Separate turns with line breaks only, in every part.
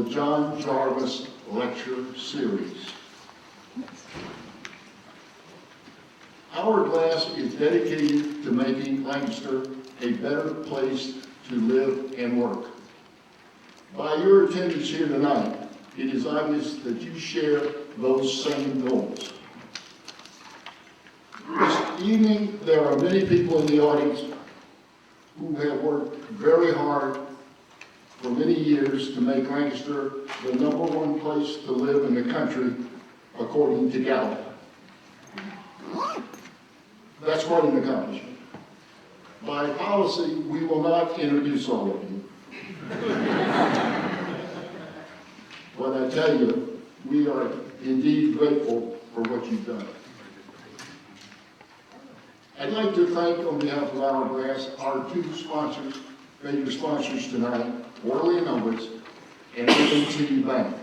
the John Jarvis Lecture Series. Hourglass is dedicated to making Lancaster a better place to live and work. By your attendance here tonight, it is obvious that you share those same goals. This evening, there are many people in the audience who have worked very hard for many years to make Lancaster the #1 place to live in the country, according to Gallup. That's quite an accomplishment. By policy, we will not introduce all of you. But I tell you, we are indeed grateful for what you've done. I'd like to thank, on behalf of Hourglass, our two sponsors, major sponsors tonight, Worley and Umbrus, and M&T Bank.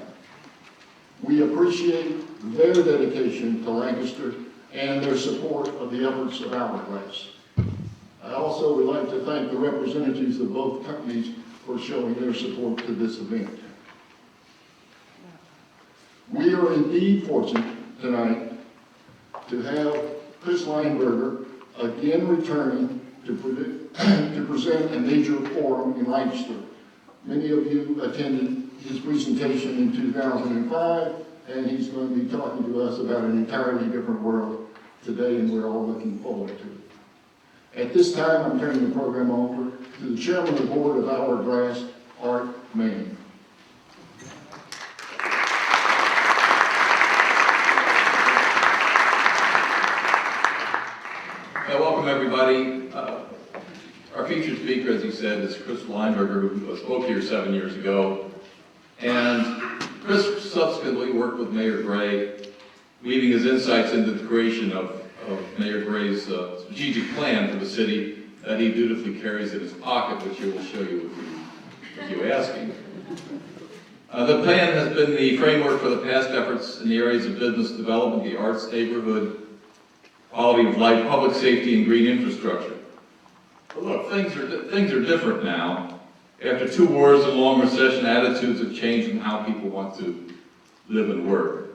We appreciate their dedication to Lancaster and their support of the efforts of Hourglass. I also would like to thank the representatives of both companies for showing their support to this event. We are indeed fortunate tonight to have Chris Leinberger again returning to present a major forum in Lancaster. Many of you attended his presentation in 2005, and he's going to be talking to us about an entirely different world today, and we're all looking forward to it. At this time, I'm turning the program over to the Chairman of the Board of Hourglass, Art Manning.
Welcome, everybody. Our featured speaker, as he said, is Chris Leinberger, who spoke here 7 years ago. And Chris subsequently worked with Mayor Gray, weaving his insights into the creation of Mayor Gray's strategic plan for the city that he dutifully carries in his pocket, which he will show you if you ask him. The plan has been the framework for the past efforts in the areas of business development, the arts, neighborhood, quality of life, public safety, and green infrastructure. But look, things are different now. After 2 wars and long recession, attitudes have changed in how people want to live and work.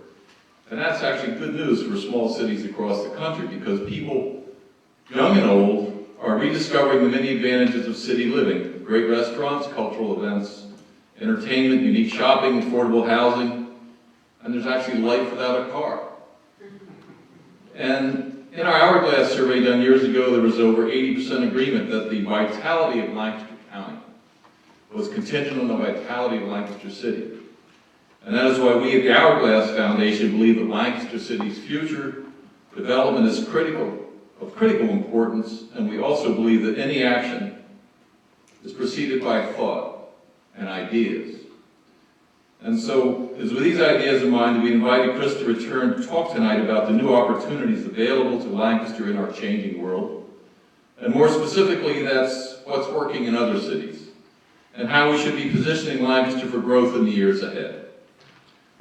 And that's actually good news for small cities across the country, because people, young and old, are rediscovering the many advantages of city living: great restaurants, cultural events, entertainment, unique shopping, affordable housing, and there's actually life without a car. And in our Hourglass survey done years ago, there was over 80% agreement that the vitality of Lancaster County was contingent on the vitality of Lancaster City. And that is why we at the Hourglass Foundation believe that Lancaster City's future development is of critical importance, and we also believe that any action is preceded by thought and ideas. And so, it's with these ideas in mind that we invited Chris to return to talk tonight about the new opportunities available to Lancaster in our changing world. And more specifically, that's what's working in other cities, and how we should be positioning Lancaster for growth in the years ahead.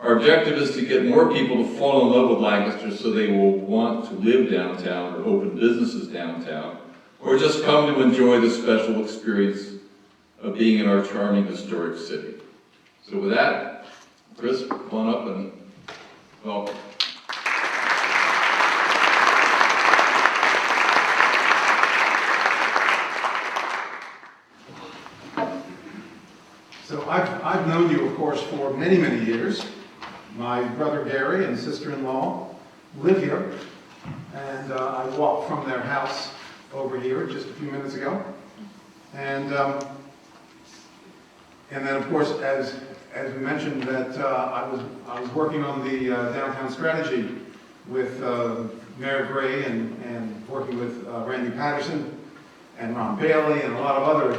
Our objective is to get more people to fall in love with Lancaster so they will want to live downtown or open businesses downtown, or just come to enjoy the special experience of being in our charming historic city. So with that, Chris, come on up and welcome.
So I've known you, of course, for many, many years. My brother Gary and sister-in-law live here, and I walked from their house over here just a few minutes ago. And then, of course, as we mentioned, that I was working on the downtown strategy with Mayor Gray and working with Randy Patterson and Ron Bailey and a lot of other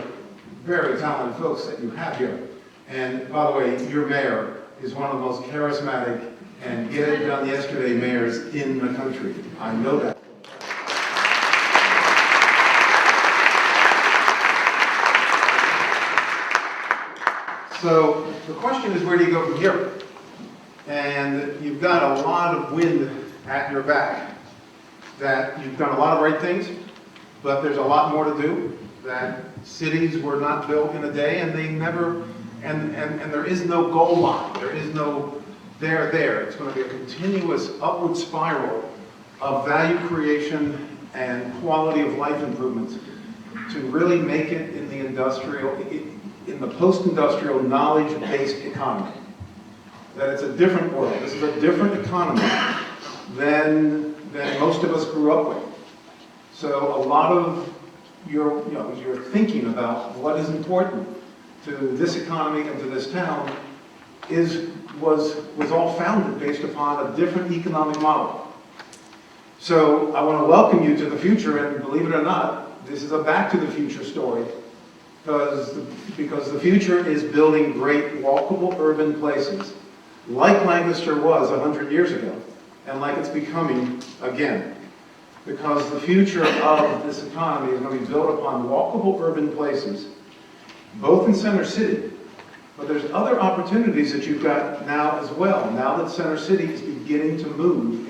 very talented folks that you have here. And by the way, your mayor is one of the most charismatic and get it done yesterday mayors in the country. I know that. So the question is, where do you go from here? And you've got a lot of wind at your back, that you've done a lot of right things, but there's a lot more to do, that cities were not built in a day, and they never And there is no goal line, there is no there. It's going to be a continuous upward spiral of value creation and quality of life improvements to really make it in the in the post-industrial knowledge-based economy. That it's a different world. This is a different economy than most of us grew up with. So a lot of your thinking about what is important to this economy and to this town was all founded based upon a different economic model. So I want to welcome you to the future, and believe it or not, this is a back to the future story, because the future is building great walkable urban places, like Lancaster was 100 years ago, and like it's becoming again. Because the future of this economy is going to be built upon walkable urban places, both in Center City, but there's other opportunities that you've got now as well, now that Center City is beginning to move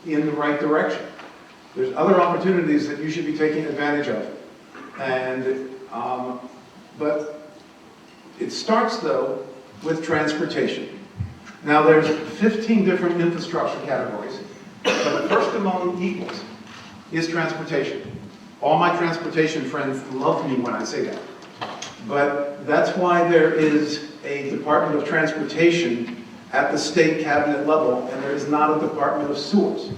in the right direction. There's other opportunities that you should be taking advantage of. And, but it starts, though, with transportation. Now, there's 15 different infrastructure categories, but the first among equals is transportation. All my transportation friends love me when I say that. But that's why there is a Department of Transportation at the state cabinet level, and there is not a Department of Sewers.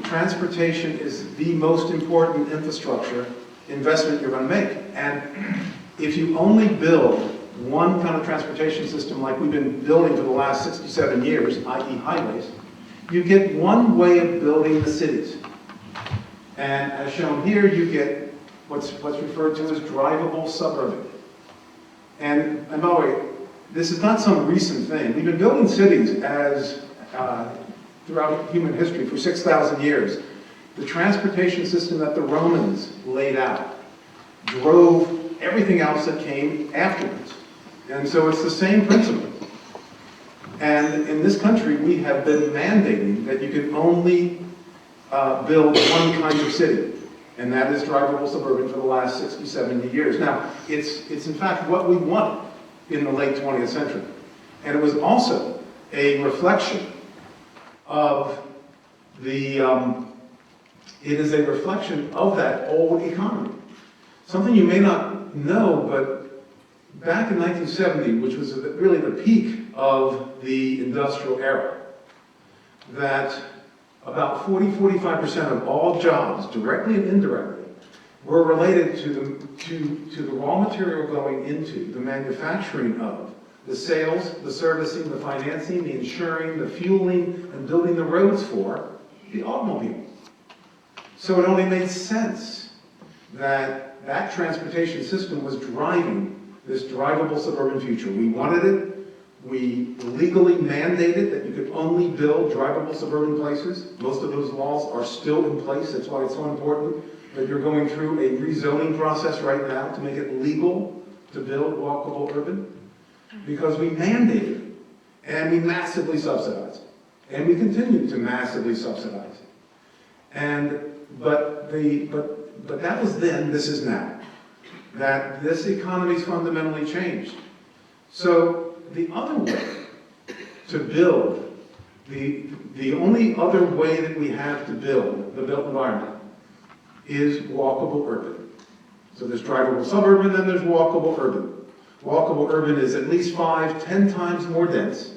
Transportation is the most important infrastructure investment you're going to make. And if you only build one kind of transportation system like we've been building for the last 67 years, i.e. highways, you get one way of building the cities. And as shown here, you get what's referred to as drivable suburban. And by the way, this is not some recent thing. We've been building cities as throughout human history for 6,000 years. The transportation system that the Romans laid out drove everything else that came afterwards. And so it's the same principle. And in this country, we have been mandating that you can only build one kind of city, and that is drivable suburban for the last 60, 70 years. Now, it's in fact what we wanted in the late 20th century. And it was also a reflection of it is a reflection of that old economy. Something you may not know, but back in 1970, which was really the peak of the industrial era, that about 40-45% of all jobs, directly and indirectly, were related to the raw material going into the manufacturing of the sales, the servicing, the financing, the insuring, the fueling, and building the roads for the automobile. So it only made sense that that transportation system was driving this drivable suburban future. We wanted it. We legally mandated that you could only build drivable suburban places. Most of those laws are still in place. That's why it's so important that you're going through a rezoning process right now to make it legal to build walkable urban. Because we mandated it, and we massively subsidized it, and we continue to massively subsidize it. But that was then, this is now. That this economy's fundamentally changed. So the other way to build, the only other way that we have to build the built environment is walkable urban. So there's drivable suburban, and there's walkable urban. Walkable urban is at least 5-10 times more dense.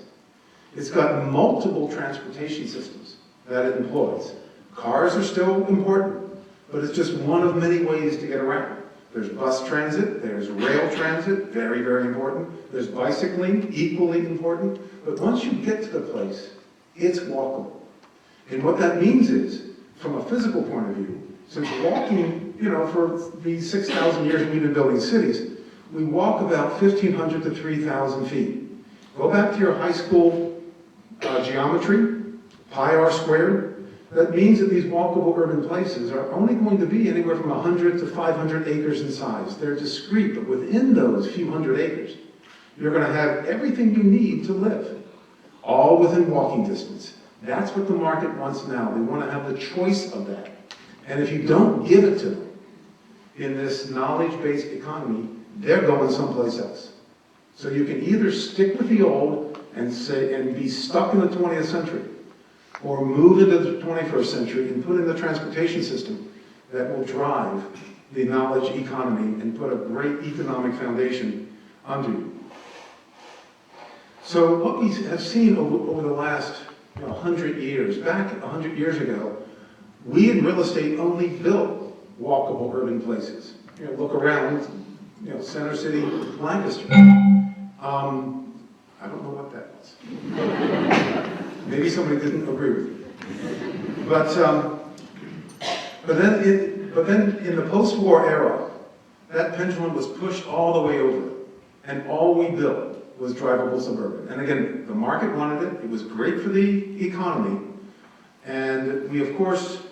It's got multiple transportation systems that it employs. Cars are still important, but it's just one of many ways to get around. There's bus transit, there's rail transit, very, very important. There's bicycling, equally important. But once you get to the place, it's walkable. And what that means is, from a physical point of view, since walking, for these 6,000 years we've been building cities, we walk about 1,500 to 3,000 feet. Go back to your high school geometry, pi r squared. That means that these walkable urban places are only going to be anywhere from 100 to 500 acres in size. They're discrete, but within those few hundred acres, you're going to have everything you need to live, all within walking distance. That's what the market wants now. They want to have the choice of that. And if you don't give it to them in this knowledge-based economy, they're going someplace else. So you can either stick with the old and be stuck in the 20th century, or move into the 21st century and put in the transportation system that will drive the knowledge economy and put a great economic foundation under you. So what we have seen over the last 100 years, back 100 years ago, we in real estate only built walkable urban places. Look around, Center City, Lancaster. I don't know what that was. Maybe somebody didn't agree with me. But then in the post-war era, that pendulum was pushed all the way over, and all we built was drivable suburban. And again, the market wanted it. It was great for the economy, and we, of course,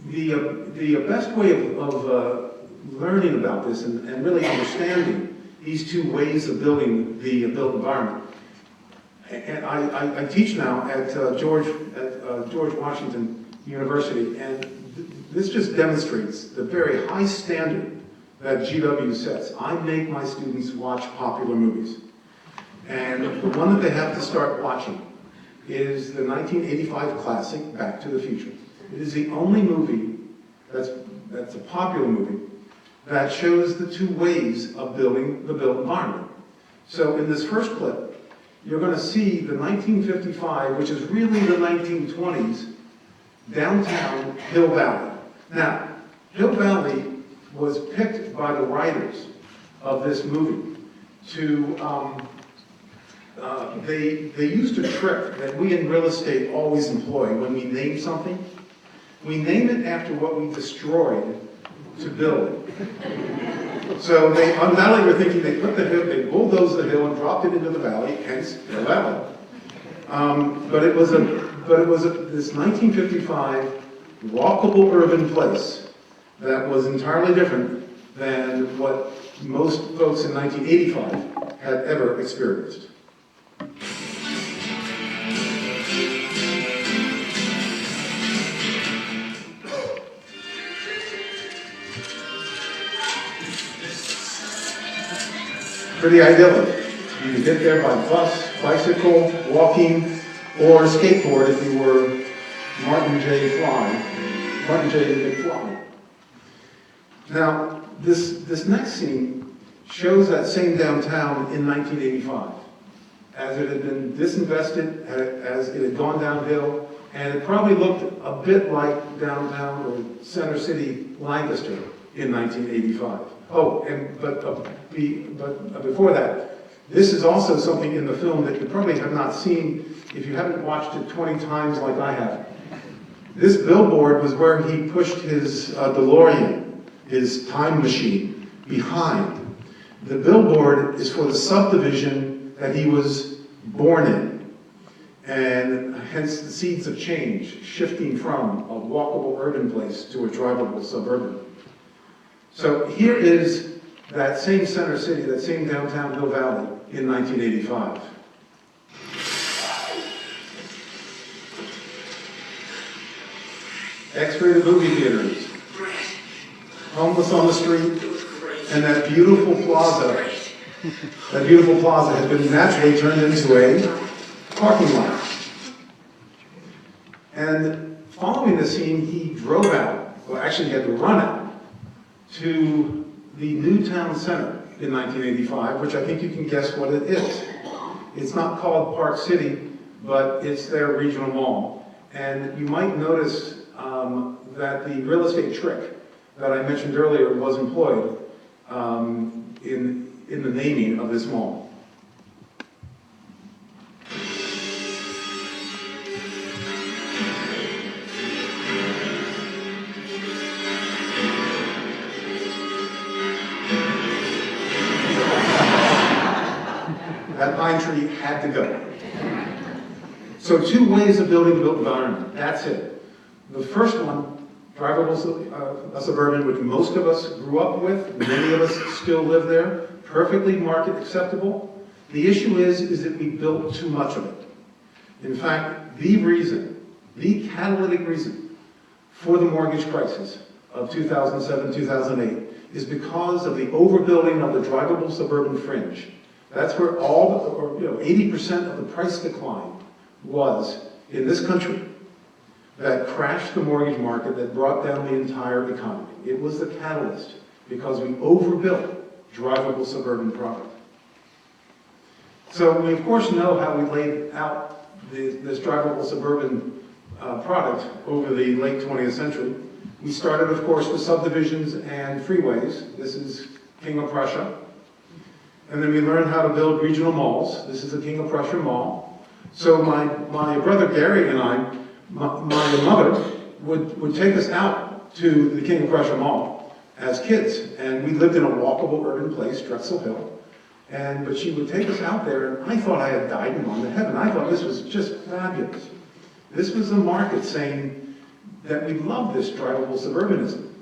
the best way of learning about this and really understanding these two ways of building the built environment. And I teach now at George Washington University, and this just demonstrates the very high standard that GW sets. I make my students watch popular movies. And the one that they have to start watching is the 1985 classic, Back to the Future. It is the only movie that's a popular movie that shows the two ways of building the built environment. So in this first clip, you're going to see the 1955, which is really the 1920s, downtown Hill Valley. Now, Hill Valley was picked by the writers of this movie to, they used a trick that we in real estate always employ when we name something. We name it after what we destroyed to build it. So they undoubtedly were thinking they put the hill, they bulldozed the hill and dropped it into the valley, hence Hill Valley. But it was this 1955 walkable urban place that was entirely different than what most folks in 1985 had ever experienced. Pretty idyllic. You can get there by bus, bicycle, walking, or skateboard if you were Martin J. McFly. Now, this next scene shows that same downtown in 1985, as it had been disinvested, as it had gone downhill, and it probably looked a bit like downtown or Center City, Lancaster in 1985. Oh, but before that, this is also something in the film that you probably have not seen if you haven't watched it 20 times like I have. This billboard was where he pushed his DeLorean, his time machine, behind. The billboard is for the subdivision that he was born in, and hence the seeds of change, shifting from a walkable urban place to a drivable suburban. So here is that same Center City, that same downtown Hill Valley in 1985. X-rated movie theaters, homeless on the street, and that beautiful plaza has been naturally turned into a parking lot. And following the scene, he drove out, well actually he had to run out, to the new town center in 1985, which I think you can guess what it is. It's not called Park City, but it's their regional mall. And you might notice that the real estate trick that I mentioned earlier was employed in the naming of this mall. That pine tree had to go. So two ways of building the built environment, that's it. The first one, drivable suburban, which most of us grew up with, many of us still live there, perfectly market acceptable. The issue is that we built too much of it. In fact, the catalytic reason for the mortgage crisis of 2007, 2008 is because of the overbuilding of the drivable suburban fringe. That's where all, 80% of the price decline was in this country that crashed the mortgage market, that brought down the entire economy. It was the catalyst because we overbuilt drivable suburban product. So we of course know how we laid out this drivable suburban product over the late 20th century. We started, of course, with subdivisions and freeways. This is King of Prussia. And then we learned how to build regional malls. This is the King of Prussia Mall. So my brother Gary and I, my mother would take us out to the King of Prussia Mall as kids. And we lived in a walkable urban place, Drexel Hill. But she would take us out there, and I thought I had died and gone to heaven. I thought this was just fabulous. This was the market saying that we love this drivable suburbanism.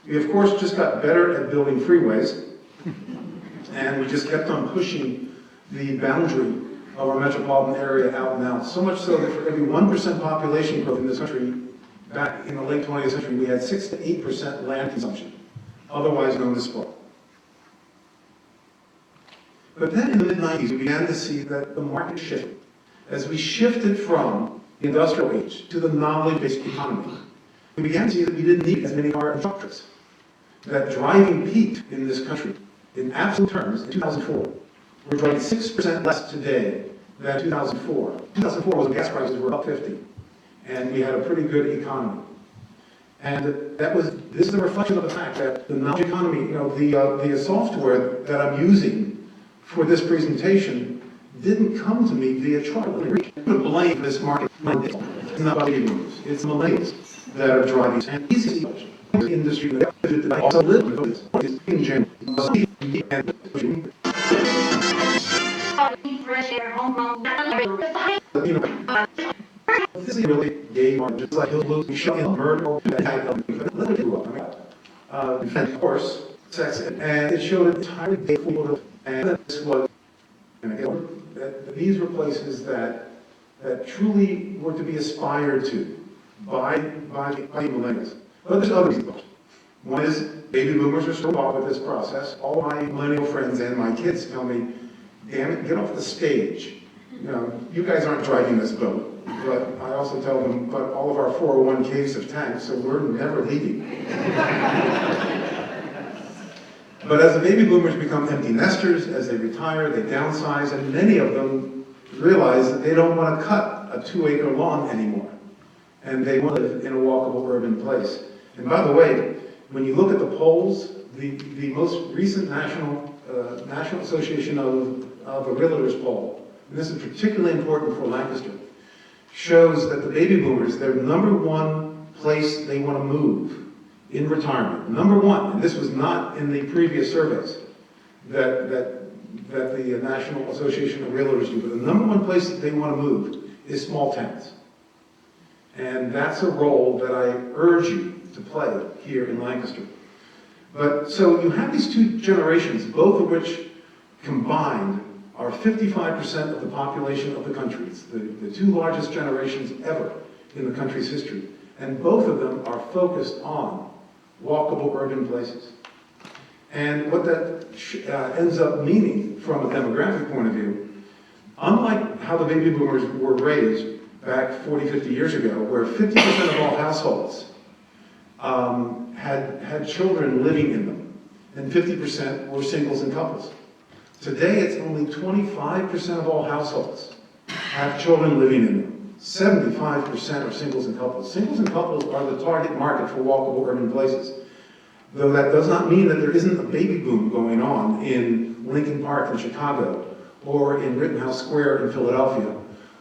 We, of course, just got better at building freeways, and we just kept on pushing the boundary of our metropolitan area out and out. So much so that for every 1% population growth in this country, back in the late 20th century, we had 6 to 8% land consumption, otherwise known as sprawl. But then in the mid-90s, we began to see that the market shifted. As we shifted from the industrial age to the knowledge-based economy, we began to see that we didn't need as many cars and truck trips. That driving peaked in this country, in absolute terms, in 2004. We're driving 6% less today than 2004. 2004 was when gas prices were up 50, and we had a pretty good economy. And this is a reflection of the fact that the knowledge economy, the software that I'm using for this presentation didn't come to me via trial and error. I could blame this market. It's not baby boomers. It's millennials that are driving. And these industry that I also live with is in general. This is really gay market, just like Hillbilly, shut in, murder, and of course, sex, and it showed an entirely gay people, and this was, and again, these were places that truly were to be aspired to by millennials. But there's other reasons. One is baby boomers are still involved with this process. All my millennial friends and my kids tell me, damn it, get off the stage. You guys aren't driving this boat. But I also tell them, but all of our 401ks have tanked, so we're never leaving. But as the baby boomers become empty nesters, as they retire, they downsize, and many of them realize that they don't want to cut a 2-acre lawn anymore. And they want to live in a walkable urban place. And by the way, when you look at the polls, the most recent National Association of a Realtors poll, and this is particularly important for Lancaster, shows that the baby boomers, their number one place they want to move in retirement, number one, and this was not in the previous surveys that the National Association of Realtors do, but the number one place that they want to move is small towns. And that's a role that I urge you to play here in Lancaster. But so you have these two generations, both of which combined are 55% of the population of the country. It's the two largest generations ever in the country's history. And both of them are focused on walkable urban places. And what that ends up meaning from a demographic point of view, unlike how the baby boomers were raised back 40, 50 years ago, where 50% of all households had children living in them, and 50% were singles and couples. Today, it's only 25% of all households have children living in them. 75% are singles and couples. Singles and couples are the target market for walkable urban places. Though that does not mean that there isn't a baby boom going on in Lincoln Park in Chicago, or in Rittenhouse Square in Philadelphia,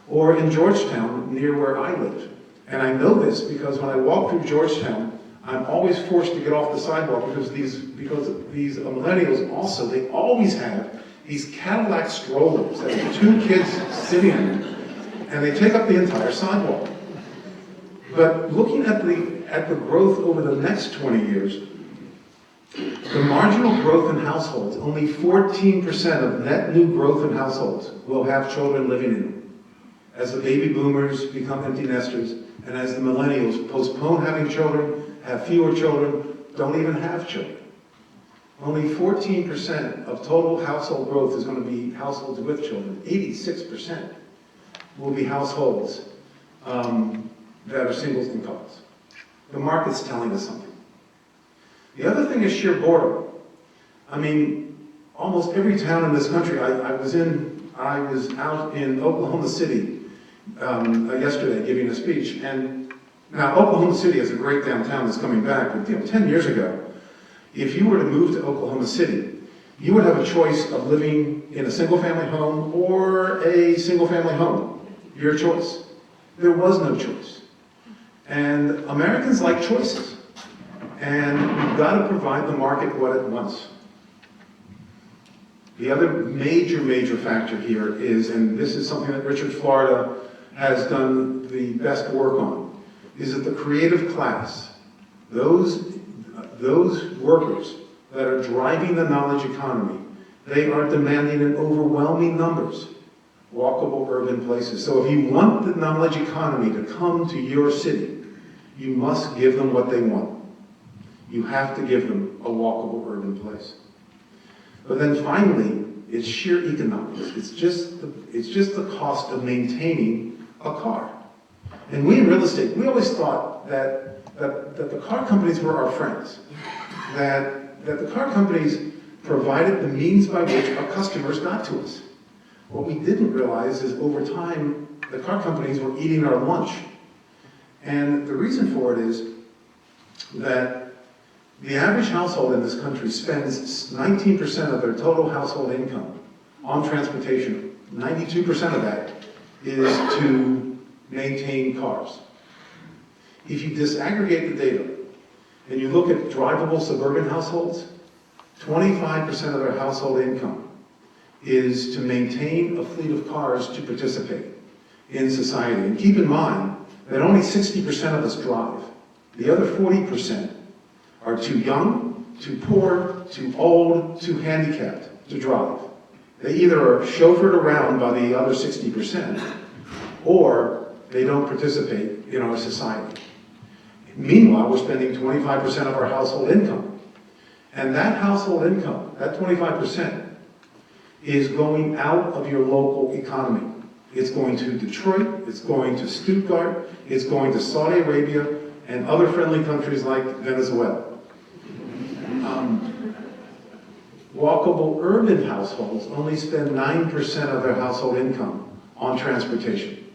or in Georgetown, near where I live. And I know this because when I walk through Georgetown, I'm always forced to get off the sidewalk because these millennials also, they always have these Cadillac strollers that have two kids sitting in them, and they take up the entire sidewalk. But looking at the growth over the next 20 years, the marginal growth in households, only 14% of net new growth in households will have children living in them. As the baby boomers become empty nesters, and as the millennials postpone having children, have fewer children, don't even have children. Only 14% of total household growth is going to be households with children. 86% will be households that are singles and couples. The market's telling us something. The other thing is sheer boredom. I mean, almost every town in this country, I was out in Oklahoma City yesterday giving a speech, and now Oklahoma City is a great downtown that's coming back, but 10 years ago, if you were to move to Oklahoma City, you would have a choice of living in a single-family home or a single-family home. Your choice. There was no choice. And Americans like choices. And we've got to provide the market what it wants. The other major factor here is, and this is something that Richard Florida has done the best work on, is that the creative class, those workers that are driving the knowledge economy, they are demanding in overwhelming numbers walkable urban places. So if you want the knowledge economy to come to your city, you must give them what they want. You have to give them a walkable urban place. But then finally, it's sheer economics. It's just the cost of maintaining a car. And we in real estate, we always thought that the car companies were our friends. That the car companies provided the means by which our customers got to us. What we didn't realize is over time, the car companies were eating our lunch. And the reason for it is that the average household in this country spends 19% of their total household income on transportation. 92% of that is to maintain cars. If you disaggregate the data and you look at drivable suburban households, 25% of their household income is to maintain a fleet of cars to participate in society. And keep in mind that only 60% of us drive. The other 40% are too young, too poor, too old, too handicapped to drive. They either are chauffeured around by the other 60%, or they don't participate in our society. Meanwhile, we're spending 25% of our household income. And that household income, that 25%, is going out of your local economy. It's going to Detroit, it's going to Stuttgart, it's going to Saudi Arabia, and other friendly countries like Venezuela. Walkable urban households only spend 9% of their household income on transportation.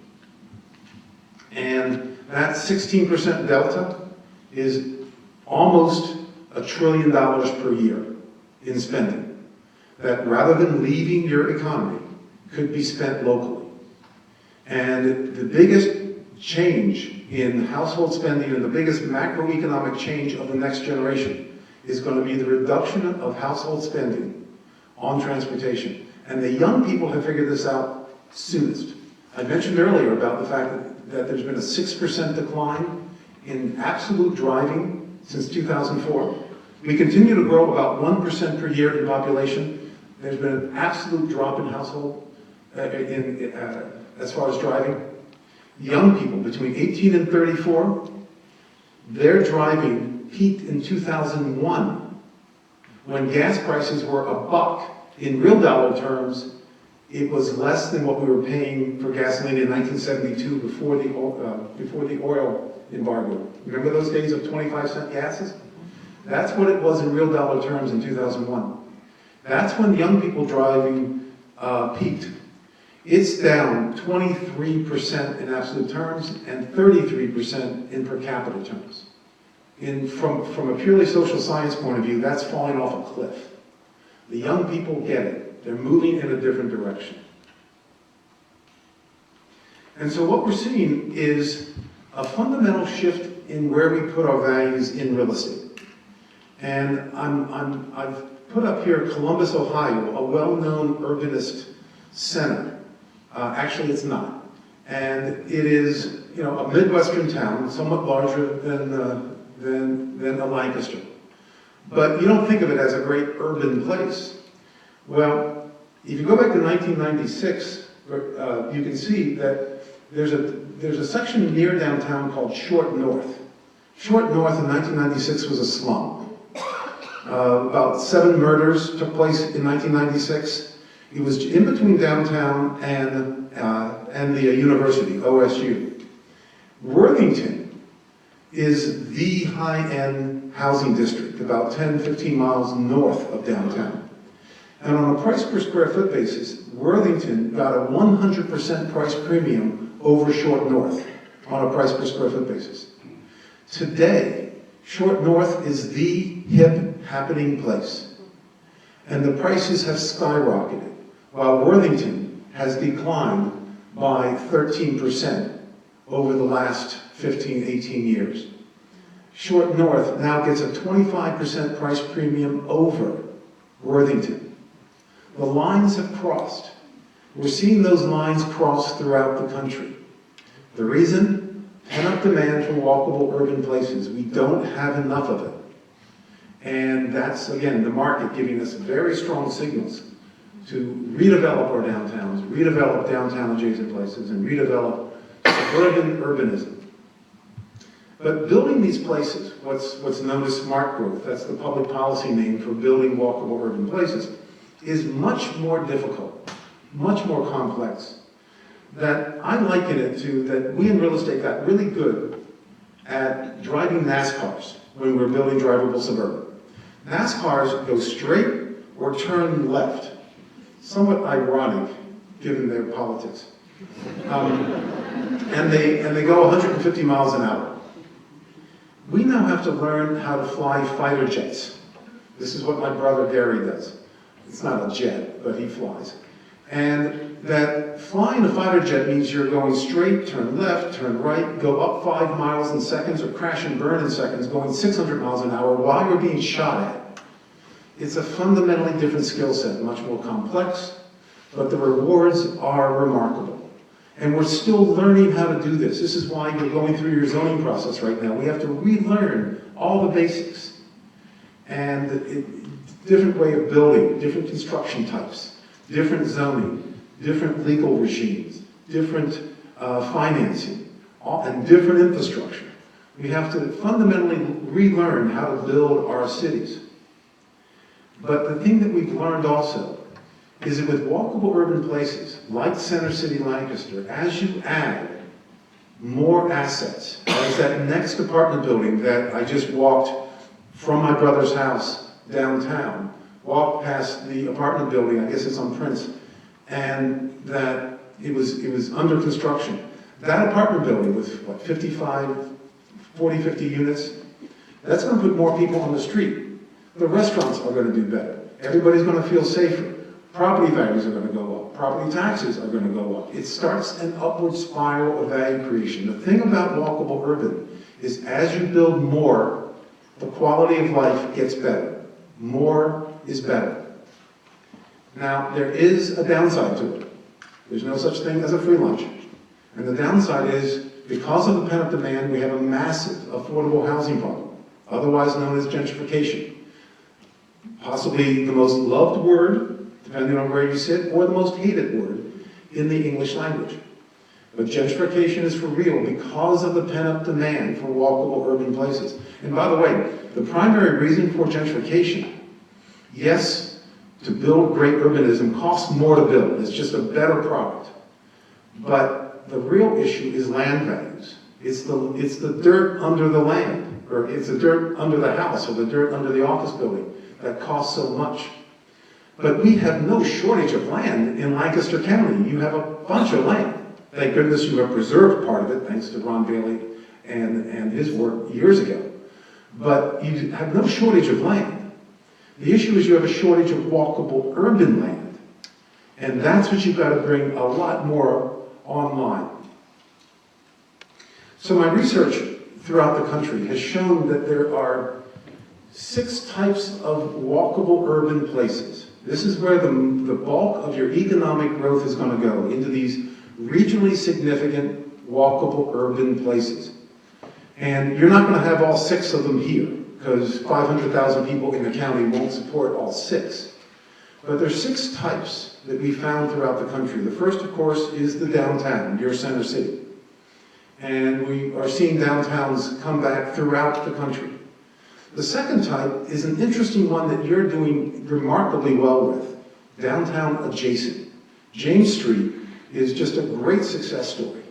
And that 16% delta is almost $1 trillion per year in spending. That rather than leaving your economy, could be spent locally. And the biggest change in household spending and the biggest macroeconomic change of the next generation is going to be the reduction of household spending on transportation. And the young people have figured this out soonest. I mentioned earlier about the fact that there's been a 6% decline in absolute driving since 2004. We continue to grow about 1% per year in population. There's been an absolute drop in household, as far as driving. Young people between 18 and 34, their driving peaked in 2001 when gas prices were $1. In real dollar terms, it was less than what we were paying for gasoline in 1972 before the oil embargo. Remember those days of 25-cent gases? That's what it was in real dollar terms in 2001. That's when young people driving peaked. It's down 23% in absolute terms and 33% in per capita terms. From a purely social science point of view, that's falling off a cliff. The young people get it. They're moving in a different direction. And so what we're seeing is a fundamental shift in where we put our values in real estate. And I've put up here Columbus, Ohio, a well-known urbanist center. Actually, it's not. And it is, a Midwestern town, somewhat larger than a Lancaster. But you don't think of it as a great urban place. Well, if you go back to 1996, you can see that there's a section near downtown called Short North. Short North in 1996 was a slum. About 7 murders took place in 1996. It was in between downtown and the university, OSU. Worthington is the high-end housing district, about 10, 15 miles north of downtown. And on a price per square foot basis, Worthington got a 100% price premium over Short North on a price per square foot basis. Today, Short North is the hip, happening place. And the prices have skyrocketed, while Worthington has declined by 13% over the last 15, 18 years. Short North now gets a 25% price premium over Worthington. The lines have crossed. We're seeing those lines cross throughout the country. The reason? Pent-up demand for walkable urban places. We don't have enough of it. And that's, again, the market giving us very strong signals to redevelop our downtowns, redevelop downtown adjacent places, and redevelop suburban urbanism. But building these places, what's known as smart growth, that's the public policy name for building walkable urban places, is much more difficult, much more complex. That I liken it to that we in real estate got really good at driving NASCARs when we were building drivable suburban. NASCARs go straight or turn left. Somewhat ironic, given their politics. And they go 150 miles an hour. We now have to learn how to fly fighter jets. This is what my brother Gary does. It's not a jet, but he flies. And that flying a fighter jet means you're going straight, turn left, turn right, go up 5 miles in seconds, or crash and burn in seconds, going 600 miles an hour while you're being shot at. It's a fundamentally different skill set, much more complex, but the rewards are remarkable. And we're still learning how to do this. This is why you're going through your zoning process right now. We have to relearn all the basics. And different way of building, different construction types, different zoning, different legal regimes, different financing, and different infrastructure. We have to fundamentally relearn how to build our cities. But the thing that we've learned also is that with walkable urban places, like Center City, Lancaster, as you add more assets, as that next apartment building that I just walked from my brother's house downtown, walked past the apartment building, I guess it's on Prince, and that it was under construction. That apartment building with, what, 40, 50 units, that's going to put more people on the street. The restaurants are going to do better. Everybody's going to feel safer. Property values are going to go up. Property taxes are going to go up. It starts an upward spiral of value creation. The thing about walkable urban is as you build more, the quality of life gets better. More is better. Now, there is a downside to it. There's no such thing as a free lunch. And the downside is, because of the pent-up demand, we have a massive affordable housing problem, otherwise known as gentrification. Possibly the most loved word, depending on where you sit, or the most hated word in the English language. But gentrification is for real because of the pent-up demand for walkable urban places. And by the way, the primary reason for gentrification, yes, to build great urbanism costs more to build. It's just a better product. But the real issue is land values. It's the dirt under the land, or it's the dirt under the house, or the dirt under the office building that costs so much. But we have no shortage of land in Lancaster County. You have a bunch of land. Thank goodness you have preserved part of it, thanks to Ron Bailey and his work years ago. But you have no shortage of land. The issue is you have a shortage of walkable urban land. And that's what you've got to bring a lot more online. So my research throughout the country has shown that there are 6 types of walkable urban places. This is where the bulk of your economic growth is going to go, into these regionally significant walkable urban places. And you're not going to have all 6 of them here, because 500,000 people in the county won't support all 6. But there's 6 types that we found throughout the country. The first, of course, is the downtown, your Center City. And we are seeing downtowns come back throughout the country.
The second type is an interesting one that you're doing remarkably well with, downtown adjacent. James Street is just a great success story.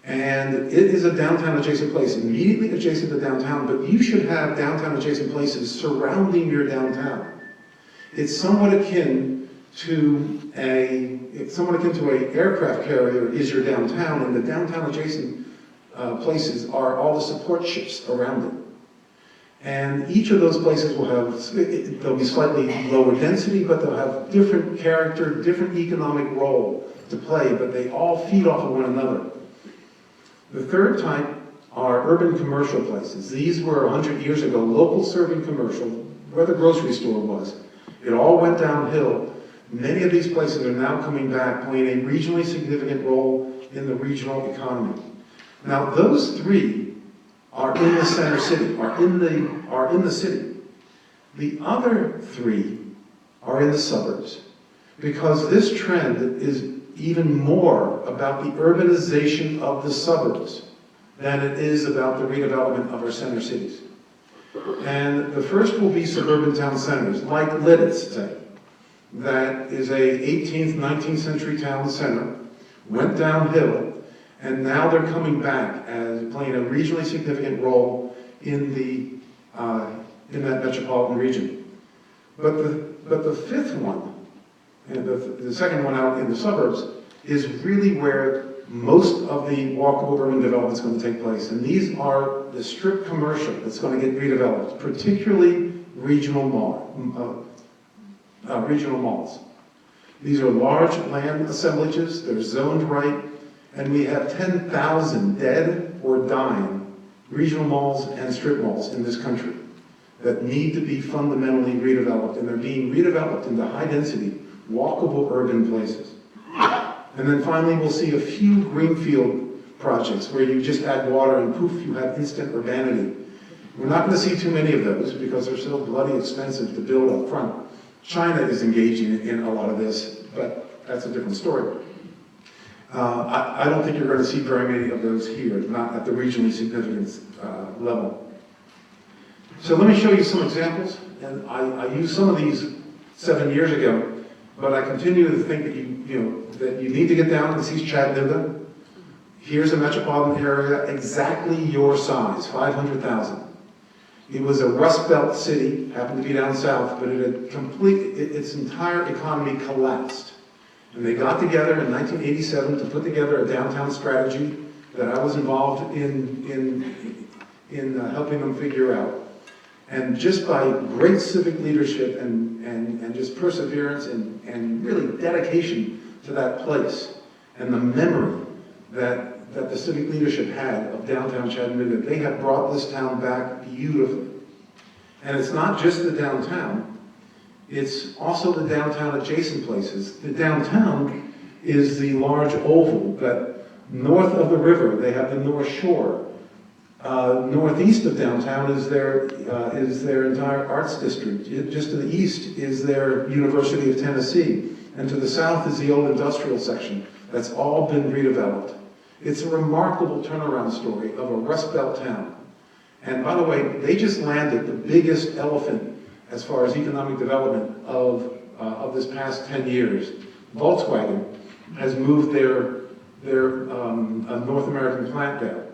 And it is a downtown adjacent place, immediately adjacent to downtown, but you should have downtown adjacent places surrounding your downtown. It's somewhat akin to an aircraft carrier is your downtown, and the downtown adjacent places are all the support ships around it. And each of those places will have, they'll be slightly lower density, but they'll have different character, different economic role to play, but they all feed off of one another. The third type are urban commercial places. These were 100 years ago, local serving commercial, where the grocery store was. It all went downhill. Many of these places are now coming back, playing a regionally significant role in the regional economy. Now, those three are in the center city, are in the city. The other three are in the suburbs, because this trend is even more about the urbanization of the suburbs than it is about the redevelopment of our center cities. And the first will be suburban town centers, like Lidditz, say. That is a 18th, 19th century town center, went downhill, and now they're coming back as playing a regionally significant role in that metropolitan region. But the fifth one, and the second one out in the suburbs, is really where most of the walkable urban development is going to take place. And these are the strip commercial that's going to get redeveloped, particularly regional malls. These are large land assemblages, they're zoned right, and we have 10,000 dead or dying regional malls and strip malls in this country that need to be fundamentally redeveloped, and they're being redeveloped into high-density, walkable urban places. And then finally, we'll see a few greenfield projects where you just add water and poof, you have instant urbanity. We're not going to see too many of those because they're so bloody expensive to build up front. China is engaging in a lot of this, but that's a different story. I don't think you're going to see very many of those here, not at the regionally significant level. So let me show you some examples, and I used some of these 7 years ago, but I continue to think that that you need to get down and see Chattanooga. Here's a metropolitan area exactly your size, 500,000. It was a Rust Belt city, happened to be down south, but it had its entire economy collapsed. And they got together in 1987 to put together a downtown strategy that I was involved in helping them figure out. And just by great civic leadership and just perseverance and really dedication to that place and the memory that the civic leadership had of downtown Chattanooga, they have brought this town back beautifully. And it's not just the downtown, it's also the downtown adjacent places. The downtown is the large oval, but north of the river, they have the North Shore. Northeast of downtown is their entire arts district. Just to the east is their University of Tennessee. And to the south is the old industrial section. That's all been redeveloped. It's a remarkable turnaround story of a Rust Belt town. And by the way, they just landed the biggest elephant as far as economic development of this past 10 years. Volkswagen has moved their North American plant there.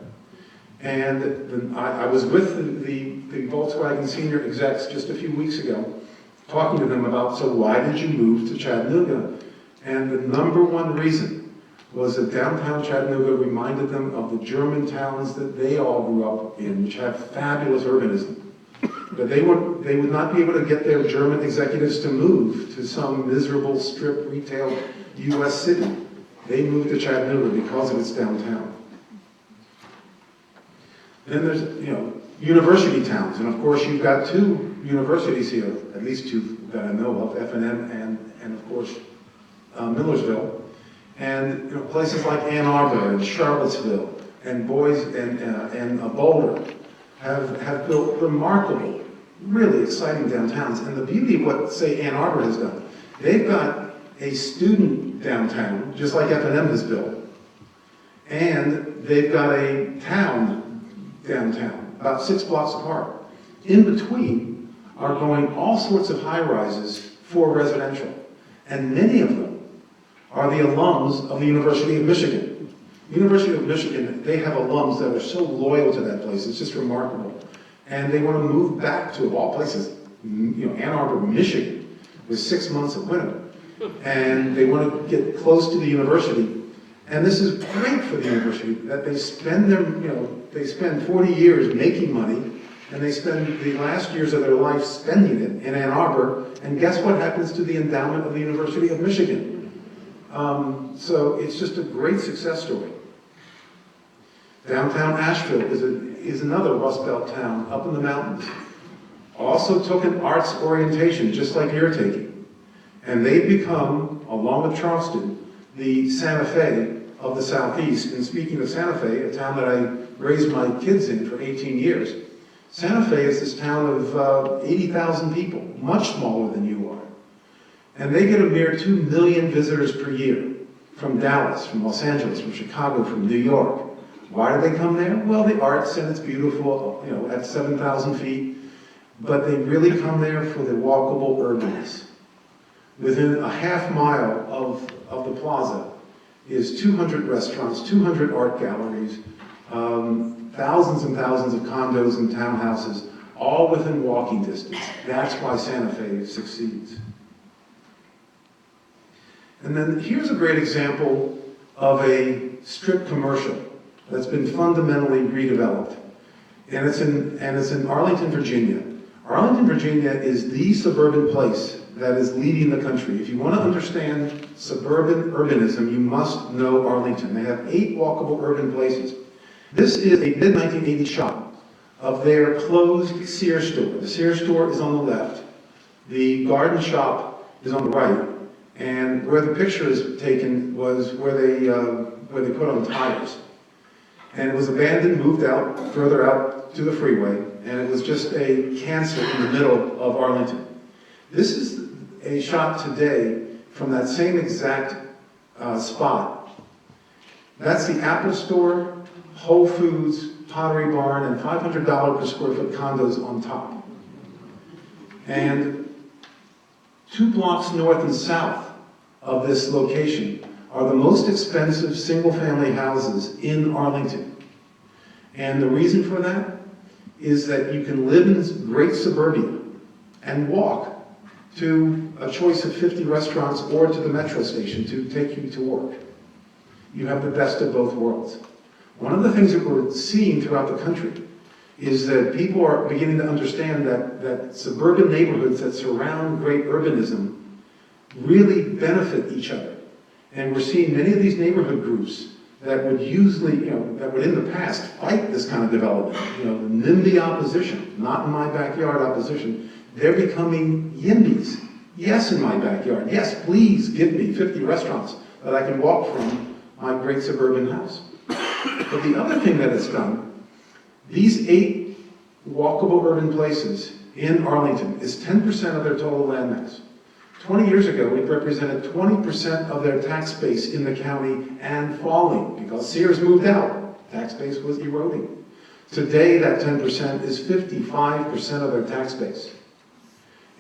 And I was with the Volkswagen senior execs just a few weeks ago, talking to them about, so why did you move to Chattanooga? And the number one reason was that downtown Chattanooga reminded them of the German towns that they all grew up in, which have fabulous urbanism. But they would not be able to get their German executives to move to some miserable strip retail U.S. city. They moved to Chattanooga because of its downtown. Then there's, university towns, and of course you've got two universities here, at least two that I know of, F&M and of course Millersville. And places like Ann Arbor and Charlottesville and Boise and Boulder have built remarkable, really exciting downtowns. And the beauty of what, say, Ann Arbor has done, they've got a student downtown, just like F&M has built, and they've got a town downtown, about 6 blocks apart. In between are going all sorts of high-rises for residential. And many of them are the alums of the University of Michigan. University of Michigan, they have alums that are so loyal to that place, it's just remarkable. And they want to move back to, of all places, Ann Arbor, Michigan, with 6 months of winter. And they want to get close to the university. And this is great for the university, that they spend they spend 40 years making money, and they spend the last years of their life spending it in Ann Arbor, and guess what happens to the endowment of the University of Michigan? So it's just a great success story. Downtown Asheville is another Rust Belt town up in the mountains. Also took an arts orientation, just like you're taking. And they've become, along with Charleston, the Santa Fe of the Southeast. And speaking of Santa Fe, a town that I raised my kids in for 18 years, Santa Fe is this town of 80,000 people, much smaller than you are. And they get a mere 2 million visitors per year from Dallas, from Los Angeles, from Chicago, from New York. Why do they come there? Well, the arts, and it's beautiful, at 7,000 feet. But they really come there for the walkable urbanness. Within a half mile of the plaza is 200 restaurants, 200 art galleries, thousands and thousands of condos and townhouses, all within walking distance. That's why Santa Fe succeeds. And then here's a great example of a strip commercial that's been fundamentally redeveloped. And it's in Arlington, Virginia. Arlington, Virginia is the suburban place that is leading the country. If you want to understand suburban urbanism, you must know Arlington. They have 8 walkable urban places. This is a mid-1980s shot of their closed Sears store. The Sears store is on the left. The garden shop is on the right. And where the picture is taken was where they put on tires. And it was abandoned, moved out, further out to the freeway, and it was just a cancer in the middle of Arlington. This is a shot today from that same exact spot. That's the Apple Store, Whole Foods, Pottery Barn, and $500 per square foot condos on top. And 2 blocks north and south of this location are the most expensive single-family houses in Arlington. And the reason for that is that you can live in great suburbia and walk to a choice of 50 restaurants or to the metro station to take you to work. You have the best of both worlds. One of the things that we're seeing throughout the country is that people are beginning to understand that suburban neighborhoods that surround great urbanism really benefit each other. And we're seeing many of these neighborhood groups that would usually, that would in the past fight this kind of development, the NIMBY opposition, not in my backyard opposition, they're becoming YIMBYs. Yes, in my backyard. Yes, please give me 50 restaurants that I can walk from my great suburban house. But the other thing that it's done, these 8 walkable urban places in Arlington is 10% of their total land mass. 20 years ago, it represented 20% of their tax base in the county and falling because Sears moved out. Tax base was eroding. Today, that 10% is 55% of their tax base.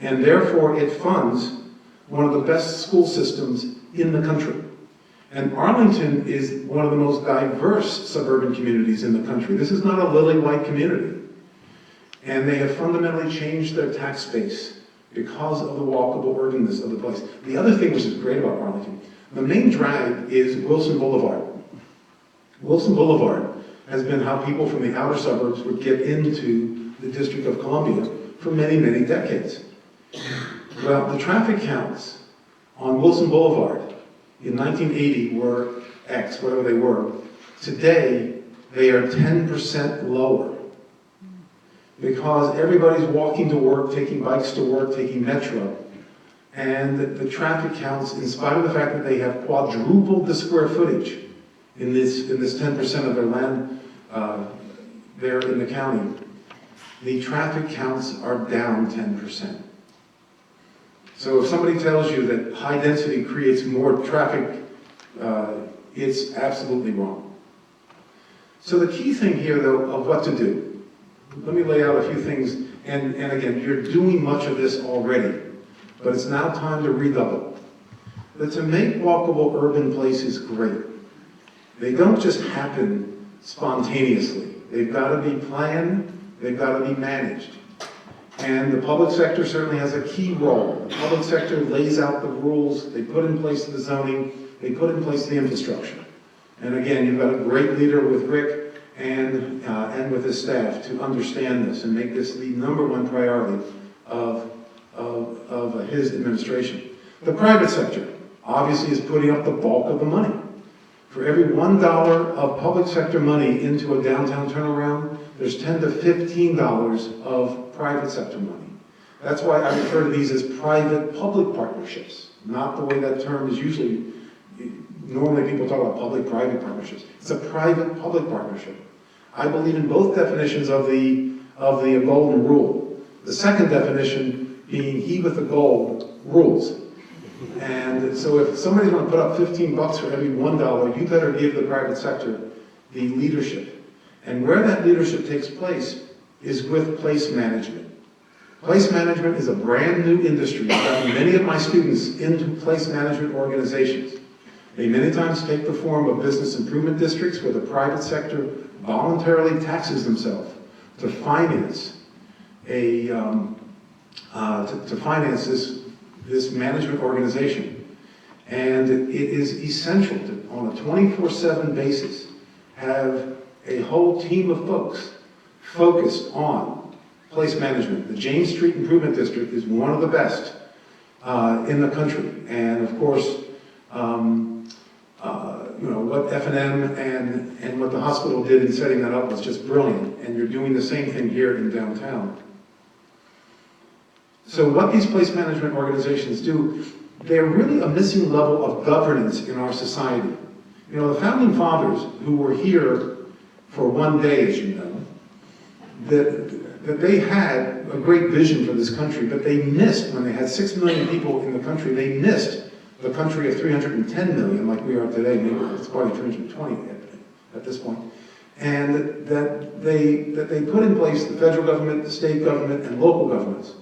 And therefore, it funds one of the best school systems in the country. And Arlington is one of the most diverse suburban communities in the country. This is not a lily-white community. And they have fundamentally changed their tax base because of the walkable urbanness of the place. The other thing which is great about Arlington, the main drag is Wilson Boulevard. Wilson Boulevard has been how people from the outer suburbs would get into the District of Columbia for many, many decades. Well, the traffic counts on Wilson Boulevard in 1980 were X, whatever they were. Today, they are 10% lower. Because everybody's walking to work, taking bikes to work, taking metro. And the traffic counts, in spite of the fact that they have quadrupled the square footage in this 10% of their land there in the county, the traffic counts are down 10%. So if somebody tells you that high density creates more traffic, it's absolutely wrong. So the key thing here, though, of what to do, let me lay out a few things And again, you're doing much of this already, but it's now time to redouble. But to make walkable urban places great, they don't just happen spontaneously. They've got to be planned, they've got to be managed. And the public sector certainly has a key role. The public sector lays out the rules, they put in place the zoning, they put in place the infrastructure. And again, you've got a great leader with Rick and with his staff to understand this and make this the #1 priority of his administration. The private sector obviously is putting up the bulk of the money. For every $1 of public sector money into a downtown turnaround, there's $10 to $15 of private sector money. That's why I refer to these as private-public partnerships, not the way that term is usually. Normally people talk about public-private partnerships. It's a private-public partnership. I believe in both definitions of the golden rule. The second definition being he with the gold rules. And so if somebody's going to put up $15 for every $1, you better give the private sector the leadership. And where that leadership takes place is with place management. Place management is a brand new industry. I've gotten many of my students into place management organizations. They many times take the form of business improvement districts where the private sector voluntarily taxes themselves to finance this management organization. And it is essential to, on a 24/7 basis, have a whole team of folks focused on place management. The James Street Improvement District is one of the best in the country. And of course, what F&M and what the hospital did in setting that up was just brilliant. And you're doing the same thing here in downtown. So what these place management organizations do, they're really a missing level of governance in our society. You know, the founding fathers who were here for one day, as you know, that they had a great vision for this country, but they missed, when they had 6 million people in the country, they missed the country of 310 million like we are today. Maybe it's probably 320 at this point. And that they put in place the federal government, the state government, and local governments.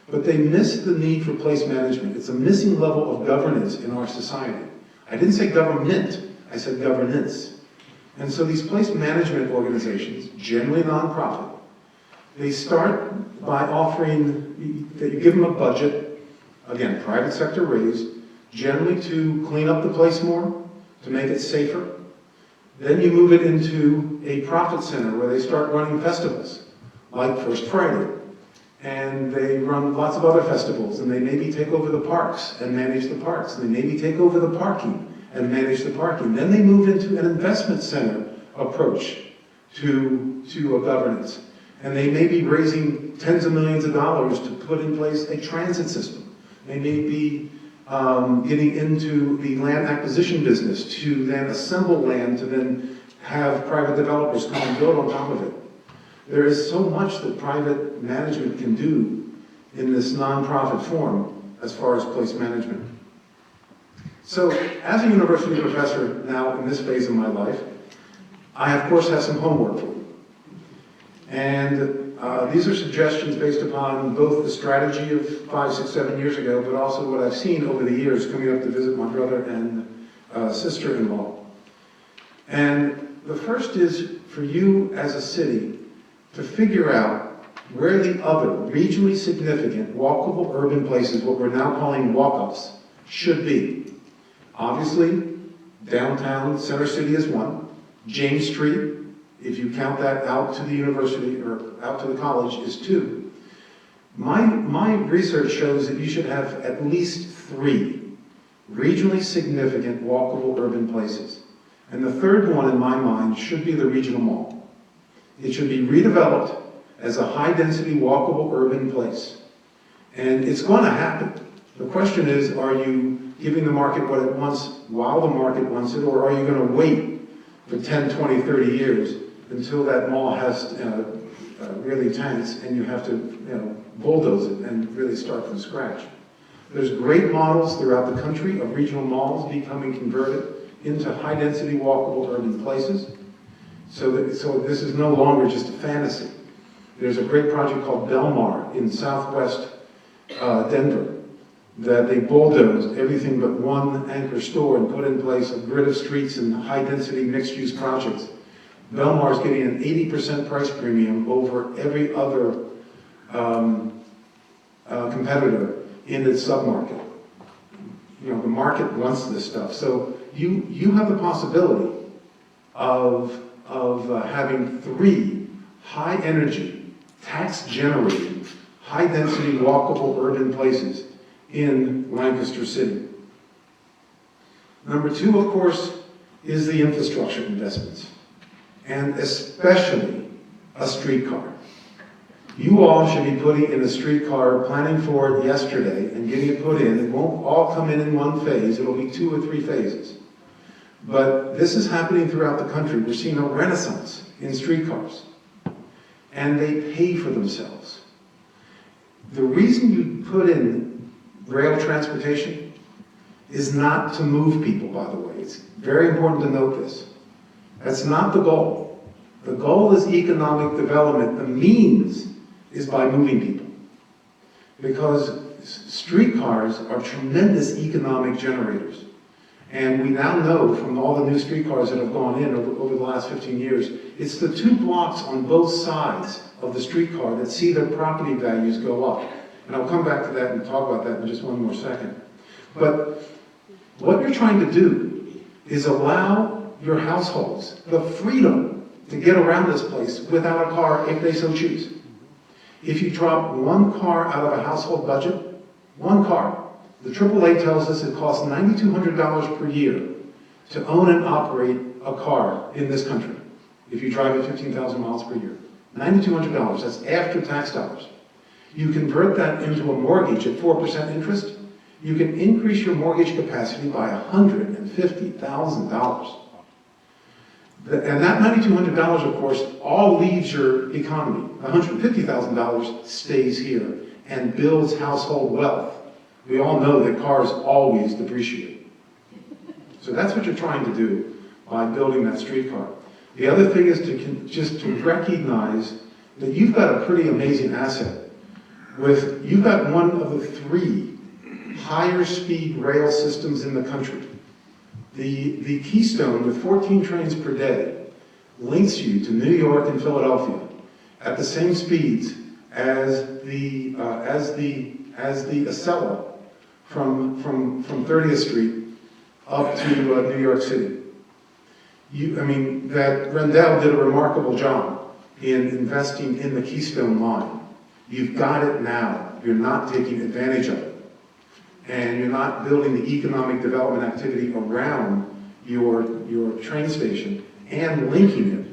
But they missed the need for place management. It's a missing level of governance in our society. I didn't say government, I said governance. And so these place management organizations, generally nonprofit, they start by offering that you give them a budget, again, private sector raised, generally to clean up the place more, to make it safer. Then you move it into a profit center where they start running festivals, like First Friday. And they run lots of other festivals, and they maybe take over the parks and manage the parks. And they maybe take over the parking and manage the parking. Then they move into an investment center approach to a governance. And they may be raising tens of millions of dollars to put in place a transit system. They may be getting into the land acquisition business to then assemble land to then have private developers come and build on top of it. There is so much that private management can do in this nonprofit form as far as place management. So, as a university professor now in this phase of my life, I of course have some homework for you. And these are suggestions based upon both the strategy of 5, 6, 7 years ago, but also what I've seen over the years coming up to visit my brother and sister-in-law. And the first is for you as a city to figure out where the other regionally significant walkable urban places, what we're now calling walk-ups, should be. Obviously, downtown Center City is one. James Street, if you count that out to the university or out to the college, is 2. My research shows that you should have at least 3 regionally significant walkable urban places. And the third one in my mind should be the regional mall. It should be redeveloped as a high-density, walkable urban place. And it's going to happen. The question is, are you giving the market what it wants while the market wants it, or are you going to wait for 10, 20, 30 years until that mall has really tanks and you have to bulldoze it and really start from scratch? There's great models throughout the country of regional malls becoming converted into high-density, walkable urban places. So this is no longer just a fantasy. There's a great project called Belmar in southwest Denver that they bulldozed everything but one anchor store and put in place a grid of streets and high-density mixed-use projects. Belmar is getting an 80% price premium over every other competitor in its submarket. You know, the market wants this stuff. So you have the possibility of having 3 high-energy, tax-generating, high-density, walkable urban places in Lancaster City. Number 2, of course, is the infrastructure investments, and especially a streetcar. You all should be putting in a streetcar, planning for it yesterday and getting it put in. It won't all come in one phase. It'll be 2 or 3 phases. But this is happening throughout the country. We're seeing a renaissance in streetcars. And they pay for themselves. The reason you put in rail transportation is not to move people, by the way. It's very important to note this. That's not the goal. The goal is economic development. The means is by moving people. Because streetcars are tremendous economic generators. And we now know from all the new streetcars that have gone in over the last 15 years, it's the 2 blocks on both sides of the streetcar that see their property values go up. And I'll come back to that and talk about that in just one more second. But what you're trying to do is allow your households the freedom to get around this place without a car if they so choose. If you drop 1 car out of a household budget, 1 car, the AAA tells us it costs $9,200 per year to own and operate a car in this country. If you drive it 15,000 miles per year. $9,200, that's after tax dollars. You convert that into a mortgage at 4% interest, you can increase your mortgage capacity by $150,000. And that $9,200, of course, all leaves your economy. $150,000 stays here and builds household wealth. We all know that cars always depreciate. So that's what you're trying to do by building that streetcar. The other thing is to recognize that you've got a pretty amazing asset. You've got one of the 3 higher speed rail systems in the country. The Keystone, with 14 trains per day, links you to New York and Philadelphia at the same speeds as the Acela from 30th Street up to New York City. That Rendell did a remarkable job in investing in the Keystone line. You've got it now. You're not taking advantage of it. And you're not building the economic development activity around your train station and linking it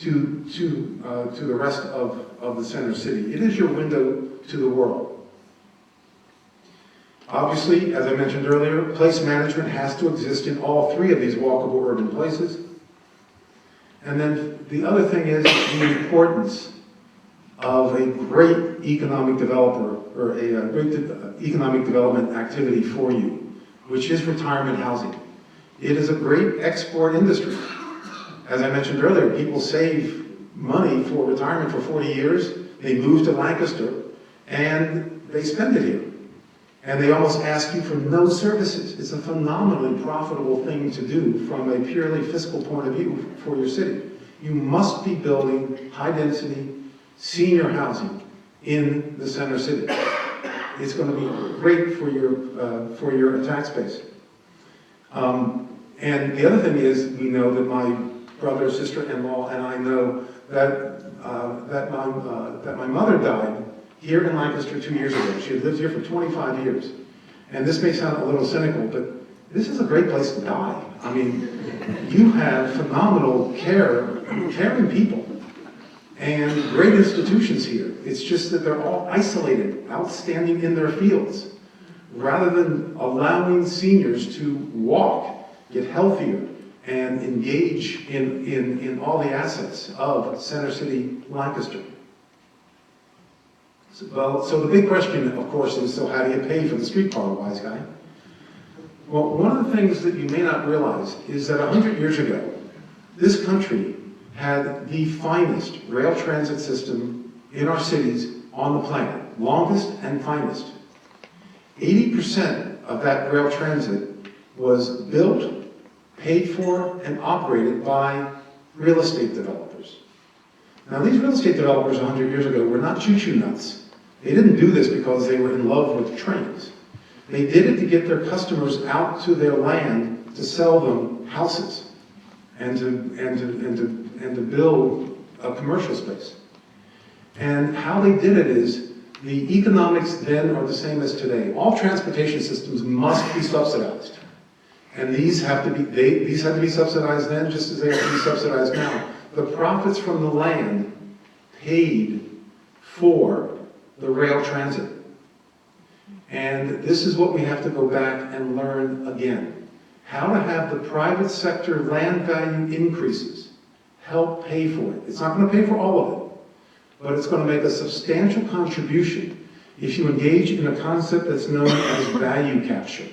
to the rest of the center city. It is your window to the world. Obviously, as I mentioned earlier, place management has to exist in all 3 of these walkable urban places. And then the other thing is the importance of a great economic developer or a great economic development activity for you, which is retirement housing. It is a great export industry. As I mentioned earlier, people save money for retirement for 40 years, they move to Lancaster, and they spend it here. And they almost ask you for no services. It's a phenomenally profitable thing to do from a purely fiscal point of view for your city. You must be building high-density senior housing in the center city. It's going to be great for your tax base. And the other thing is, we know that my brother, sister-in-law, and I know that my mother died here in Lancaster 2 years ago. She had lived here for 25 years. And this may sound a little cynical, but this is a great place to die. I mean, you have phenomenal caring people and great institutions here. It's just that they're all isolated, outstanding in their fields. Rather than allowing seniors to walk, get healthier, and engage in all the assets of Center City, Lancaster. So the big question, of course, is, so how do you pay for the streetcar, wise guy? Well, one of the things that you may not realize is that 100 years ago, this country had the finest rail transit system in our cities on the planet, longest and finest. 80% of that rail transit was built, paid for, and operated by real estate developers. Now, these real estate developers 100 years ago were not choo-choo nuts. They didn't do this because they were in love with trains. They did it to get their customers out to their land to sell them houses and to build a commercial space. And how they did it is, the economics then are the same as today. All transportation systems must be subsidized. And these had to be subsidized then just as they have to be subsidized now. The profits from the land paid for the rail transit. And this is what we have to go back and learn again. How to have the private sector land value increases help pay for it. It's not going to pay for all of it, but it's going to make a substantial contribution if you engage in a concept that's known as value capture.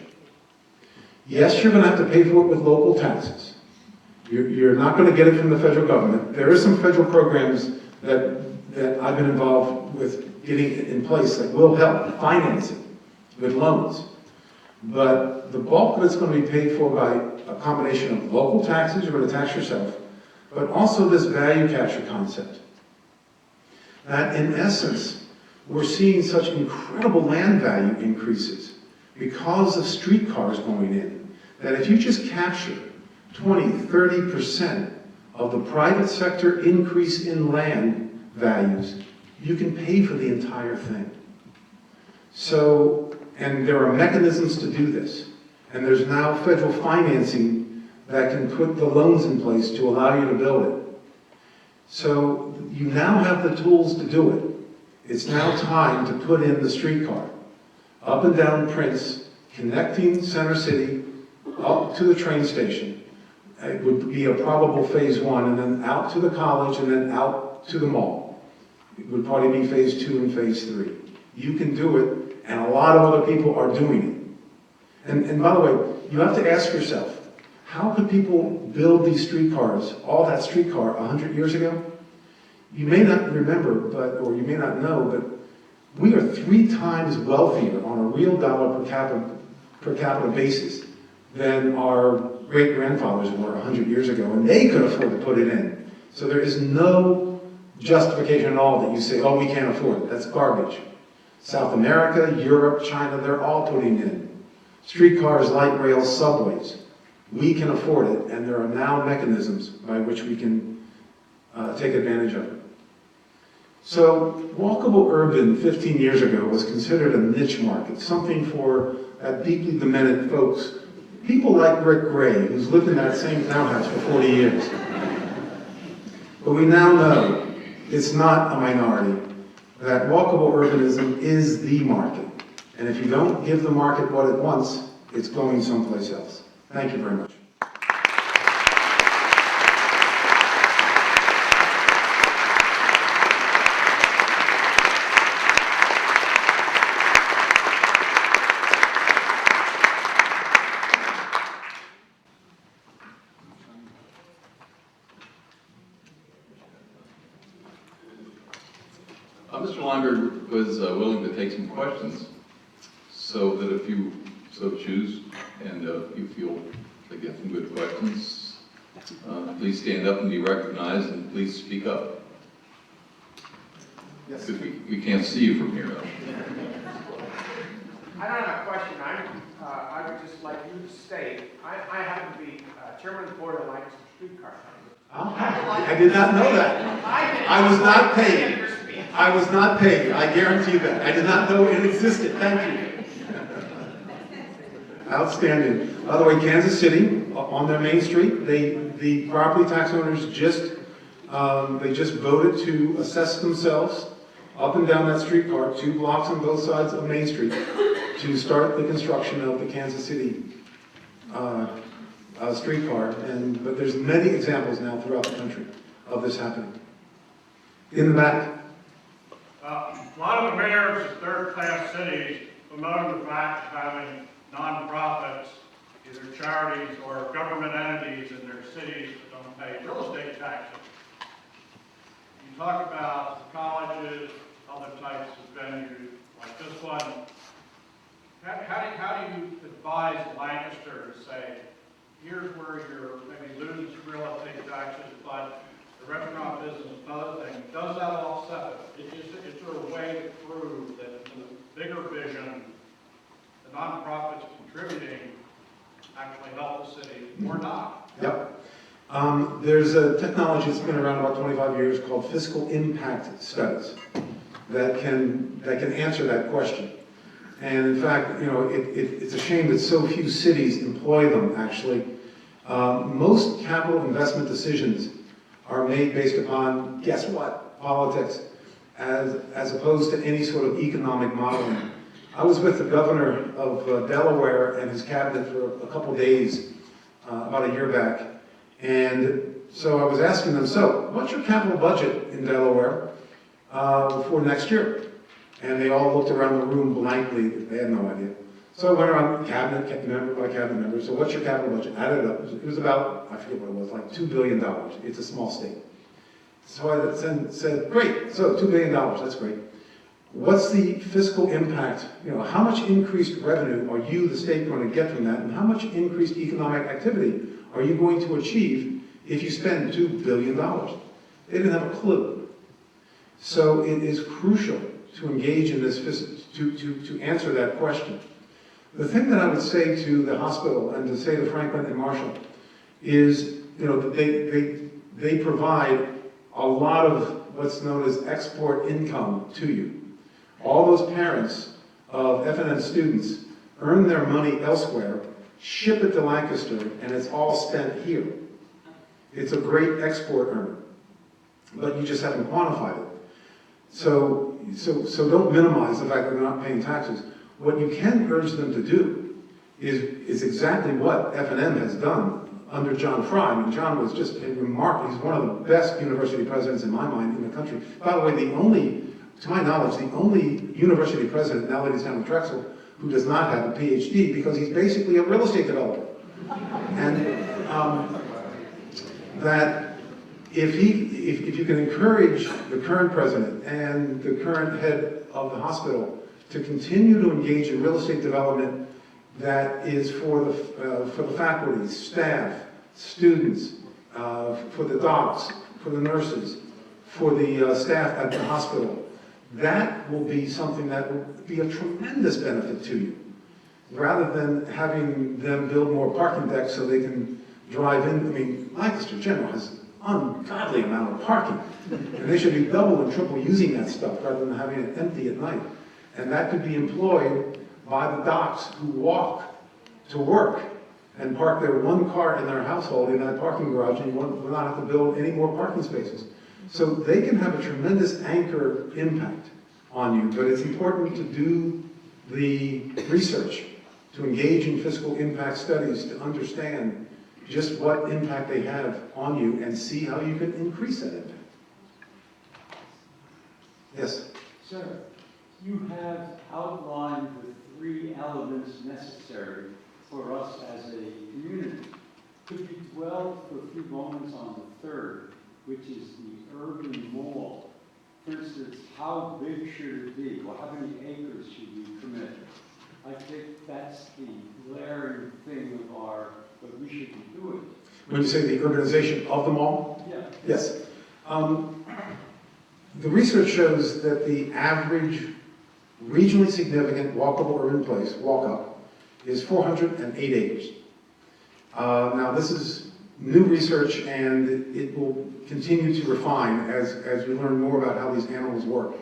Yes, you're going to have to pay for it with local taxes. You're not going to get it from the federal government. There are some federal programs that I've been involved with getting in place that will help finance it with loans. But the bulk of it's going to be paid for by a combination of local taxes, you're going to tax yourself, but also this value capture concept. That in essence, we're seeing such incredible land value increases because of streetcars going in, that if you just capture 20, 30% of the private sector increase in land values, you can pay for the entire thing. So, and there are mechanisms to do this. And there's now federal financing that can put the loans in place to allow you to build it. So you now have the tools to do it. It's now time to put in the streetcar. Up and down Prince, connecting Center City up to the train station. It would be a probable phase 1, and then out to the college, and then out to the mall. It would probably be phase 2 and phase 3. You can do it, and a lot of other people are doing it. And by the way, you have to ask yourself, how could people build these streetcars, all that streetcar, 100 years ago? You may not remember, or you may not know, but we are 3 times wealthier on a real dollar per capita basis than our great-grandfathers were 100 years ago, and they could afford to put it in. So there is no justification at all that you say, oh, we can't afford it. That's garbage. South America, Europe, China, they're all putting in. Streetcars, light rails, subways. We can afford it, and there are now mechanisms by which we can take advantage of it. So, walkable urban 15 years ago was considered a niche market, something for deeply demented folks. People like Rick Gray, who's lived in that same townhouse for 40 years. But we now know it's not a minority, that walkable urbanism is the market. And if you don't give the market what it wants, it's going someplace else. Thank you very much.
Mr. Leinberger was willing to take some questions, so that if you so choose, and you feel they get some good questions, please stand up and be recognized, and please speak up.
Yes.
Because we can't see you from here, though.
I don't have a question. I would just like you to state, I happen to be chairman of the board of Lancaster Streetcar Company.
I did not know that. I was not paid. I was not paid. I guarantee that. I did not know it existed. Thank you. Outstanding. By the way, Kansas City, on their main street, the property tax owners just voted to assess themselves up and down that streetcar, 2 blocks on both sides of Main Street, to start the construction of the Kansas City streetcar. But there's many examples now throughout the country of this happening. In the back.
A lot of the mayors of third-class cities bemoan the fact of having nonprofits, either charities or government entities in their cities that don't pay real estate taxes. You talk about colleges, other types of venues, like this one. How do you advise Lancaster to say, here's where you're maybe losing real estate taxes, but the restaurant business and other things, does that offset it? Is there a way to prove that the bigger vision, the nonprofits contributing, actually help the city or not?
Yep. There's a technology that's been around about 25 years called fiscal impact studies that can answer that question. And in fact, you know, it's a shame that so few cities employ them, actually. Most capital investment decisions are made based upon, guess what, politics, as opposed to any sort of economic modeling. I was with the governor of Delaware and his cabinet for a couple days about a year back. And so I was asking them, so what's your capital budget in Delaware for next year? And they all looked around the room blankly. They had no idea. So I went around cabinet member by cabinet member. So what's your capital budget? Added up. It was about, I forget what it was, like $2 billion. It's a small state. So I then said, great, so $2 billion, that's great. What's the fiscal impact? You know, how much increased revenue are you, the state, going to get from that? And how much increased economic activity are you going to achieve if you spend $2 billion? They didn't have a clue. So it is crucial to engage in this, to answer that question. The thing that I would say to the hospital and to say to Franklin and Marshall is, you know, that they provide a lot of what's known as export income to you. All those parents of FNN students earn their money elsewhere, ship it to Lancaster, and it's all spent here. It's a great export earner, but you just haven't quantified it. So don't minimize the fact that they're not paying taxes. What you can urge them to do is exactly what FNN has done under John Fry. I mean, John was just a remarkable, he's one of the best university presidents in my mind in the country. By the way, to my knowledge, the only university president, now that he's down with Drexel, who does not have a PhD, because he's basically a real estate developer. And that if you can encourage the current president and the current head of the hospital to continue to engage in real estate development that is for the faculty, staff, students, for the docs, for the nurses, for the staff at the hospital, that will be something that will be a tremendous benefit to you. Rather than having them build more parking decks so they can drive in. I mean, Lancaster General has an ungodly amount of parking. And they should be double and triple using that stuff rather than having it empty at night. And that could be employed by the docs who walk to work and park their one car in their household in that parking garage, and you will not have to build any more parking spaces. So they can have a tremendous anchor impact on you, but it's important to do the research, to engage in fiscal impact studies, to understand just what impact they have on you and see how you can increase that impact. Yes?
Sir, you have outlined the three elements necessary for us as a community. Could you dwell for a few moments on the third, which is the urban mall? For instance, how big should it be? Well, how many acres should we permit? I think that's the glaring thing of what we should be doing.
When you say the urbanization of the mall?
Yeah.
Yes. The research shows that the average regionally significant walkable urban place, walk-up, is 408 acres. Now this is new research and it will continue to refine as we learn more about how these animals work.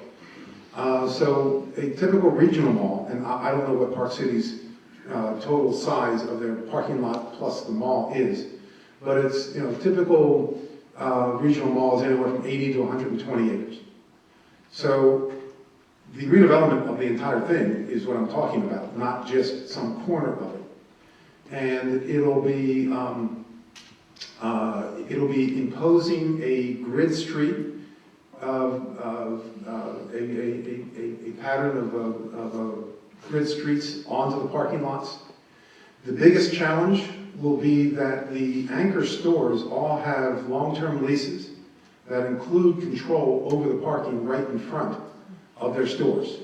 So a typical regional mall, and I don't know what Park City's total size of their parking lot plus the mall is, but it's, typical regional malls anywhere from 80 to 120 acres. So the redevelopment of the entire thing is what I'm talking about, not just some corner of it. And it'll be imposing a grid street of a pattern of grid streets onto the parking lots. The biggest challenge will be that the anchor stores all have long-term leases that include control over the parking right in front of their stores.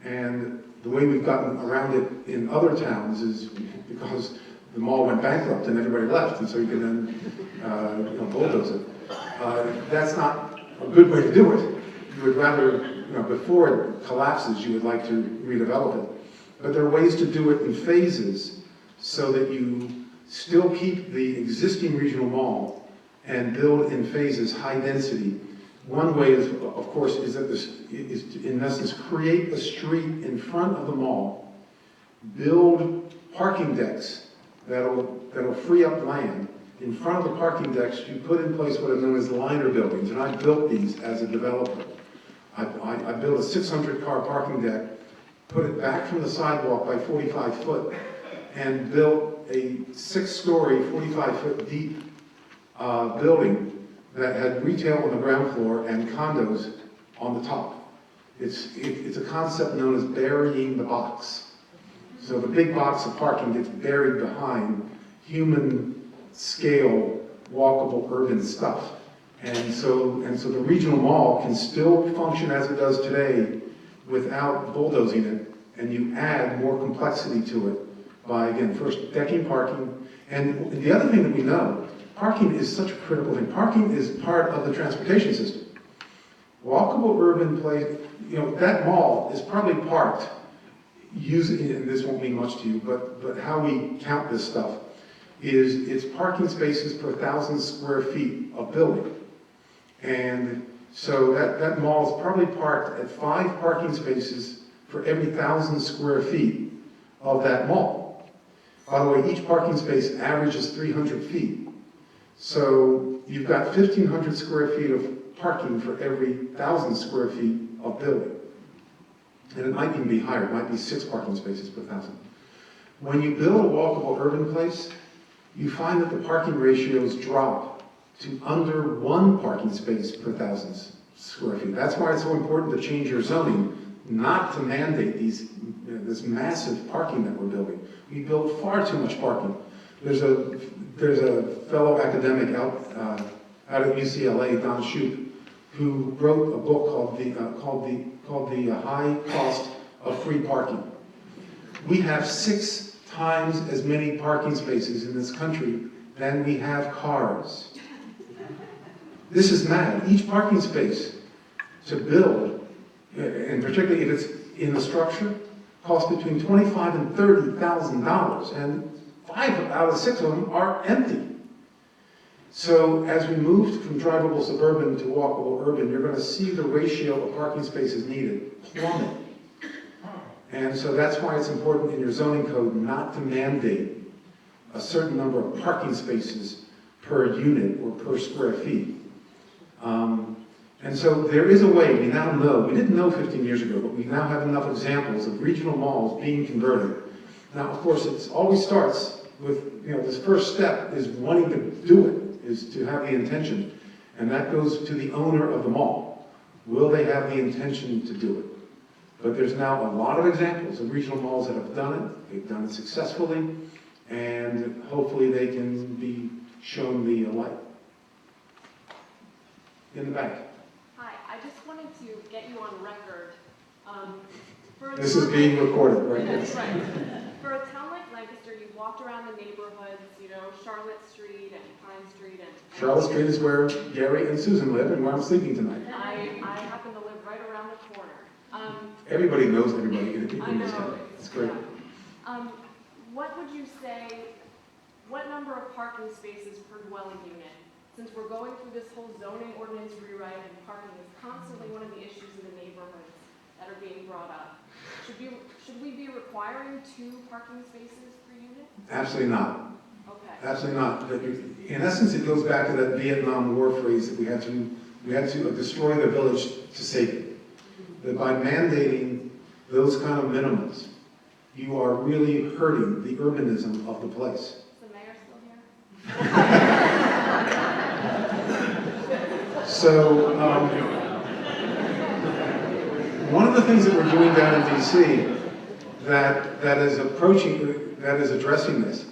And the way we've gotten around it in other towns is because the mall went bankrupt and everybody left, and so you can then bulldoze it. That's not a good way to do it. You would rather, before it collapses, you would like to redevelop it. But there are ways to do it in phases so that you still keep the existing regional mall and build in phases high density. One way is, of course, is to, in essence, create a street in front of the mall, build parking decks that'll free up land. In front of the parking decks, you put in place what are known as liner buildings, and I built these as a developer. I built a 600-car parking deck, put it back from the sidewalk by 45 foot, and built a 6-story, 45-foot deep building that had retail on the ground floor and condos on the top. It's a concept known as burying the box. So the big box of parking gets buried behind human scale, walkable urban stuff. And so the regional mall can still function as it does today without bulldozing it, and you add more complexity to it by, again, first decking parking. And the other thing that we know, parking is such a critical thing. Parking is part of the transportation system. Walkable urban place, that mall is probably parked using, and this won't mean much to you, but how we count this stuff is it's parking spaces per 1,000 square feet of building. And so that mall is probably parked at 5 parking spaces for every 1,000 square feet of that mall. By the way, each parking space averages 300 feet. So you've got 1,500 square feet of parking for every 1,000 square feet of building. And it might even be higher, it might be 6 parking spaces per 1,000. When you build a walkable urban place, you find that the parking ratios drop to under 1 parking space per 1,000 square feet. That's why it's so important to change your zoning, not to mandate this massive parking that we're building. We build far too much parking. There's a fellow academic out at UCLA, Don Shoup, who wrote a book called the High Cost of Free Parking. We have 6 times as many parking spaces in this country than we have cars. This is mad. Each parking space to build, and particularly if it's in the structure, costs between $25,000 and $30,000, and 5 out of 6 of them are empty. So as we moved from drivable suburban to walkable urban, you're going to see the ratio of parking spaces needed plummet. And so that's why it's important in your zoning code not to mandate a certain number of parking spaces per unit or per square feet. And so there is a way, we now know, we didn't know 15 years ago, but we now have enough examples of regional malls being converted. Now, of course, it always starts with, this first step is wanting to do it, is to have the intention. And that goes to the owner of the mall. Will they have the intention to do it? But there's now a lot of examples of regional malls that have done it. They've done it successfully, and hopefully they can be shown the light. In the back.
Hi, I just wanted to get you on record.
This is being recorded, right?
That's right. For a town like Lancaster, you walked around the neighborhoods, Charlotte Street and Pine Street and...
Charlotte Street is where Gary and Susan live and where I'm sleeping tonight.
I happen to live right around the corner.
Everybody knows everybody in
I
this town.
know.
It's great.
Yeah. What would you say, what number of parking spaces per dwelling unit? Since we're going through this whole zoning ordinance rewrite and parking is constantly one of the issues in the neighborhoods that are being brought up. Should we be requiring 2 parking spaces per unit?
Absolutely not.
Okay.
Absolutely not. In essence, it goes back to that Vietnam War phrase that we had to destroy the village to save it. That by mandating those kind of minimums, you are really hurting the urbanism of the place.
Is the mayor still here?
So, one of the things that we're doing down in DC that is addressing this,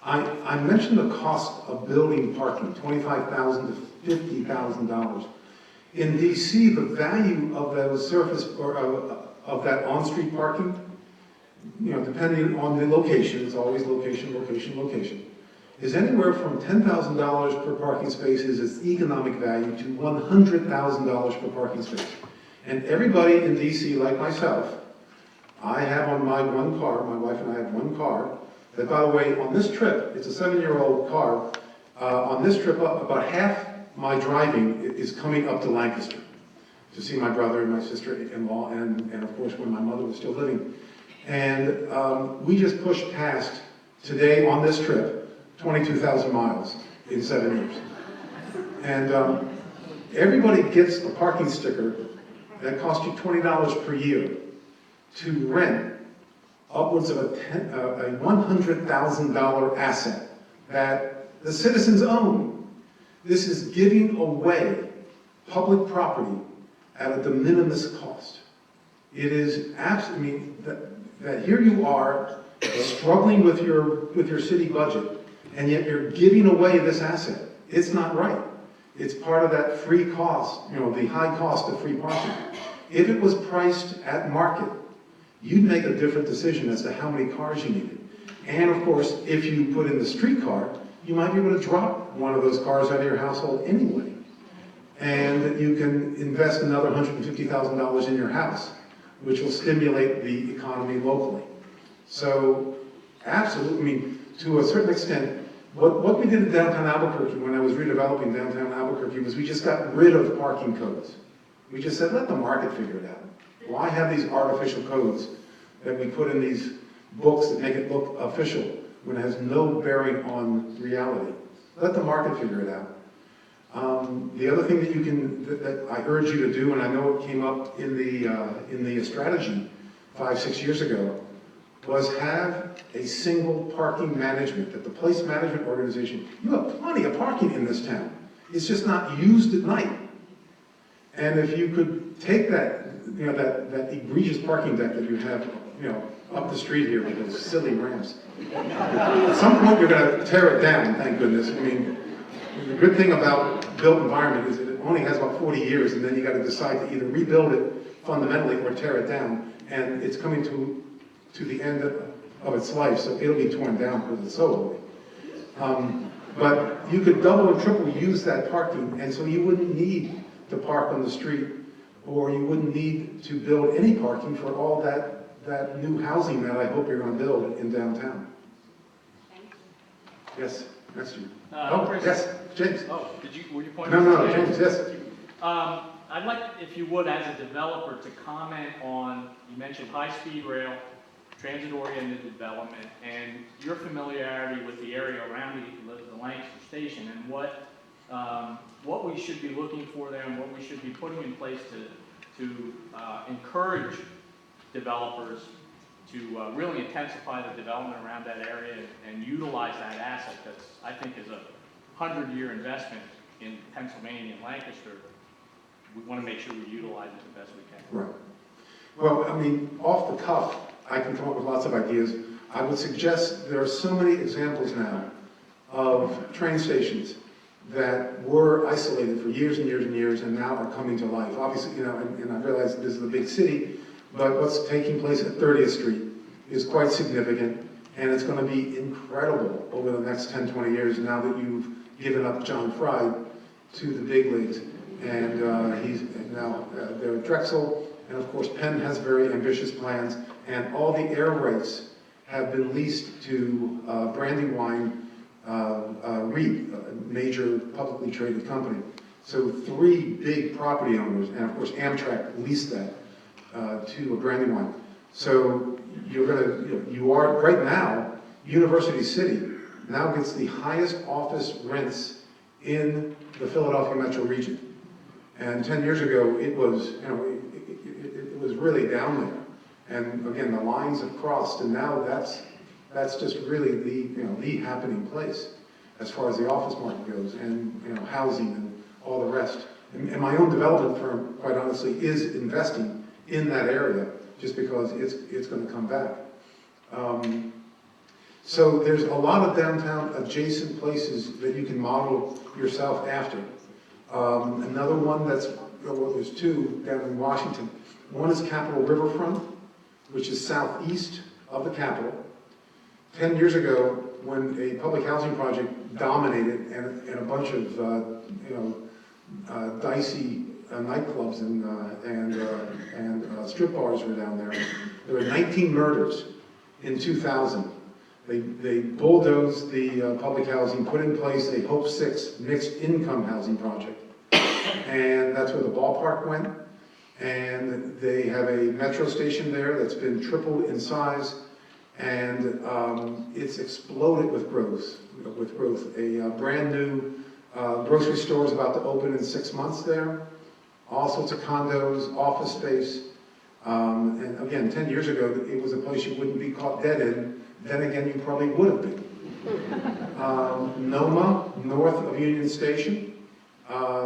I mentioned the cost of building parking, $25,000 to $50,000. In DC, the value of those surface, or of that on-street parking, you know, depending on the location, it's always location, location, location, is anywhere from $10,000 per parking space is its economic value to $100,000 per parking space. And everybody in DC, like myself, I have on my one car, my wife and I have one car, that by the way, on this trip, it's a 7-year-old car, on this trip up, about half my driving is coming up to Lancaster to see my brother and my sister-in-law, and of course when my mother was still living. And we just pushed past, today on this trip, 22,000 miles in 7 years. And everybody gets a parking sticker that costs you $20 per year to rent upwards of a $100,000 asset that the citizens own. This is giving away public property at a de minimis cost. It is absolutely, I mean, that here you are struggling with your city budget, and yet you're giving away this asset. It's not right. It's part of that free cost, you know, the high cost of free parking. If it was priced at market, you'd make a different decision as to how many cars you needed. And of course, if you put in the streetcar, you might be able to drop one of those cars out of your household anyway. And you can invest another $150,000 in your house, which will stimulate the economy locally. So, absolutely, I mean, to a certain extent, what we did in downtown Albuquerque when I was redeveloping downtown Albuquerque was we just got rid of parking codes. We just said, let the market figure it out. Why have these artificial codes that we put in these books that make it look official when it has no bearing on reality? Let the market figure it out. The other thing that you can, that I urge you to do, and I know it came up in the strategy 5-6 years ago, was have a single parking management, that the place management organization, you have plenty of parking in this town. It's just not used at night. And if you could take that, you know, that egregious parking deck that you have, you know, up the street here with those silly ramps. At some point you're going to tear it down, thank goodness. I mean, the good thing about built environment is that it only has about 40 years, and then you got to decide to either rebuild it fundamentally or tear it down. And it's coming to the end of its life, so it'll be torn down because it's so old. But you could double and triple use that parking, and so you wouldn't need to park on the street, or you wouldn't need to build any parking for all that new housing that I hope you're going to build in downtown. Yes, next to you. Yes, James.
Oh, were you pointing?
No, James, yes.
I'd like, if you would, as a developer, to comment on, you mentioned high-speed rail, transit-oriented development, and your familiarity with the area around the Lancaster station, and what we should be looking for there, and what we should be putting in place to encourage developers to really intensify the development around that area and utilize that asset that's, I think, is a 100-year investment in Pennsylvania and Lancaster. We want to make sure we utilize it the best we can.
Right. Well, I mean, off the cuff, I can come up with lots of ideas. I would suggest there are so many examples now of train stations that were isolated for years and years and years and now are coming to life. Obviously, you know, and I realize this is a big city, but what's taking place at 30th Street is quite significant, and it's going to be incredible over the next 10, 20 years now that you've given up John Fry to the big leagues. And he's now there at Drexel, and of course Penn has very ambitious plans, and all the air rights have been leased to Brandywine Reed, a major publicly traded company. So 3 big property owners, and of course Amtrak leased that to Brandywine. So you are right now, University City now gets the highest office rents in the Philadelphia metro region. And 10 years ago, it was, you know, it was really down there. And again, the lines have crossed, and now that's just really the happening place as far as the office market goes, and housing and all the rest. And my own development firm, quite honestly, is investing in that area just because it's going to come back. So there's a lot of downtown adjacent places that you can model yourself after. Another one well, there's two down in Washington. One is Capitol Riverfront, which is southeast of the Capitol. 10 years ago, when a public housing project dominated and a bunch of, dicey nightclubs and strip bars were down there, there were 19 murders in 2000. They bulldozed the public housing, put in place a Hope 6 mixed income housing project. And that's where the ballpark went. And they have a metro station there that's been tripled in size. And it's exploded with growth. A brand new grocery store is about to open in 6 months there. All sorts of condos, office space. And again, 10 years ago, it was a place you wouldn't be caught dead in. Then again, you probably would have been. Noma, north of Union Station,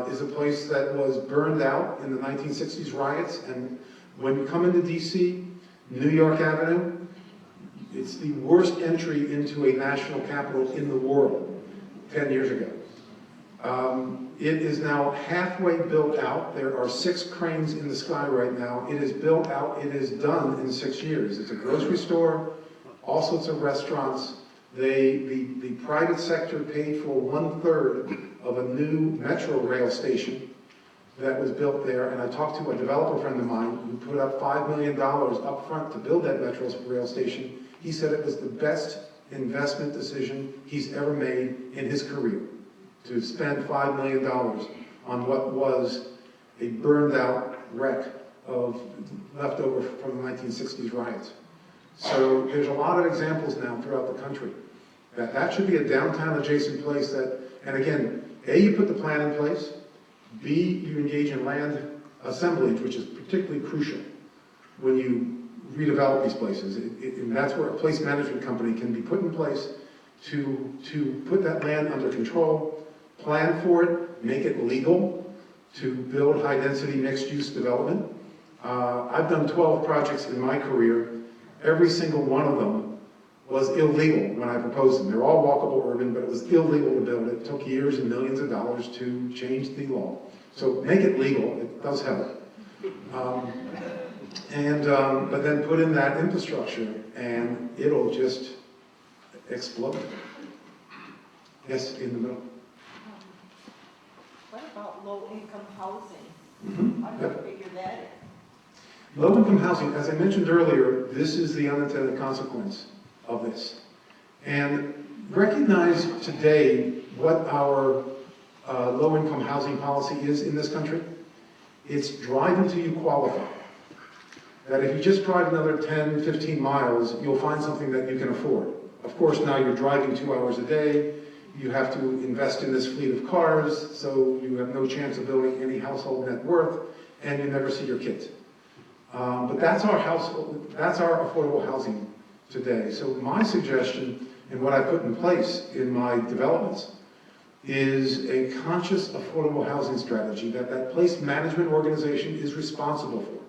is a place that was burned out in the 1960s riots. And when you come into DC, New York Avenue, it's the worst entry into a national capital in the world 10 years ago. It is now halfway built out. There are 6 cranes in the sky right now. It is built out. It is done in 6 years. It's a grocery store, all sorts of restaurants. The private sector paid for 1/3 of a new metro rail station that was built there. And I talked to a developer friend of mine who put up $5 million up front to build that metro rail station. He said it was the best investment decision he's ever made in his career, to spend $5 million on what was a burned out wreck of leftover from the 1960s riots. So there's a lot of examples now throughout the country. That should be a downtown adjacent place that, and again, A, you put the plan in place, B, you engage in land assemblage, which is particularly crucial when you redevelop these places. And that's where a place management company can be put in place to put that land under control, plan for it, make it legal to build high-density mixed-use development. I've done 12 projects in my career. Every single one of them was illegal when I proposed them. They're all walkable urban, but it was illegal to build it. It took years and millions of dollars to change the law. So make it legal, it does help. But then put in that infrastructure and it'll just explode. Yes, in the middle.
What about low-income housing?
Mm-hmm.
How do you figure that in?
Low-income housing, as I mentioned earlier, this is the unintended consequence of this. And recognize today what our low-income housing policy is in this country. It's drive until you qualify. That if you just drive another 10, 15 miles, you'll find something that you can afford. Of course, now you're driving 2 hours a day. You have to invest in this fleet of cars, so you have no chance of building any household net worth, and you never see your kids. But that's our household, that's our affordable housing today. So my suggestion, and what I put in place in my developments, is a conscious affordable housing strategy that place management organization is responsible for.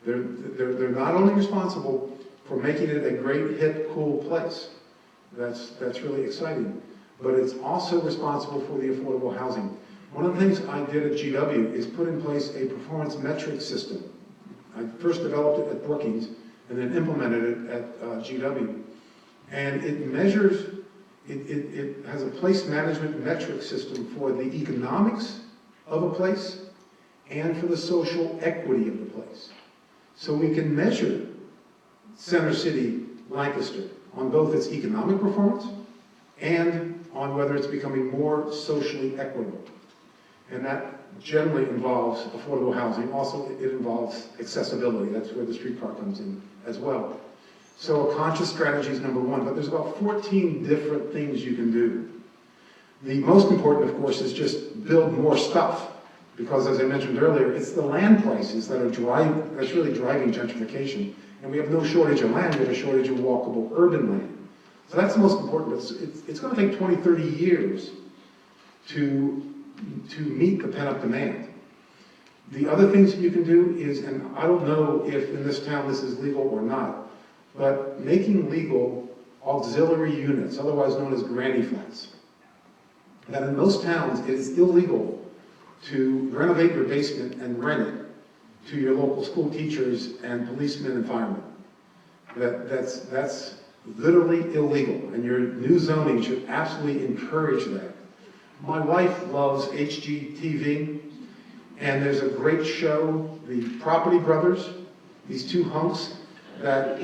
They're not only responsible for making it a great, hip, cool place. That's really exciting. But it's also responsible for the affordable housing. One of the things I did at GW is put in place a performance metric system. I first developed it at Brookings and then implemented it at GW. And it measures, it has a place management metric system for the economics of a place and for the social equity of the place. So we can measure Center City, Lancaster, on both its economic performance and on whether it's becoming more socially equitable. And that generally involves affordable housing. Also, it involves accessibility. That's where the streetcar comes in as well. So a conscious strategy is number one, but there's about 14 different things you can do. The most important, of course, is just build more stuff. Because as I mentioned earlier, it's the land prices that are that's really driving gentrification. And we have no shortage of land, we have a shortage of walkable urban land. So that's the most important. It's going to take 20, 30 years to meet the pent-up demand. The other things that you can do is, and I don't know if in this town this is legal or not, but making legal auxiliary units, otherwise known as granny flats. That in most towns, it is illegal to renovate your basement and rent it to your local school teachers and policemen and firemen. That's literally illegal, and your new zoning should absolutely encourage that. My wife loves HGTV, and there's a great show, the Property Brothers, these two hunks, that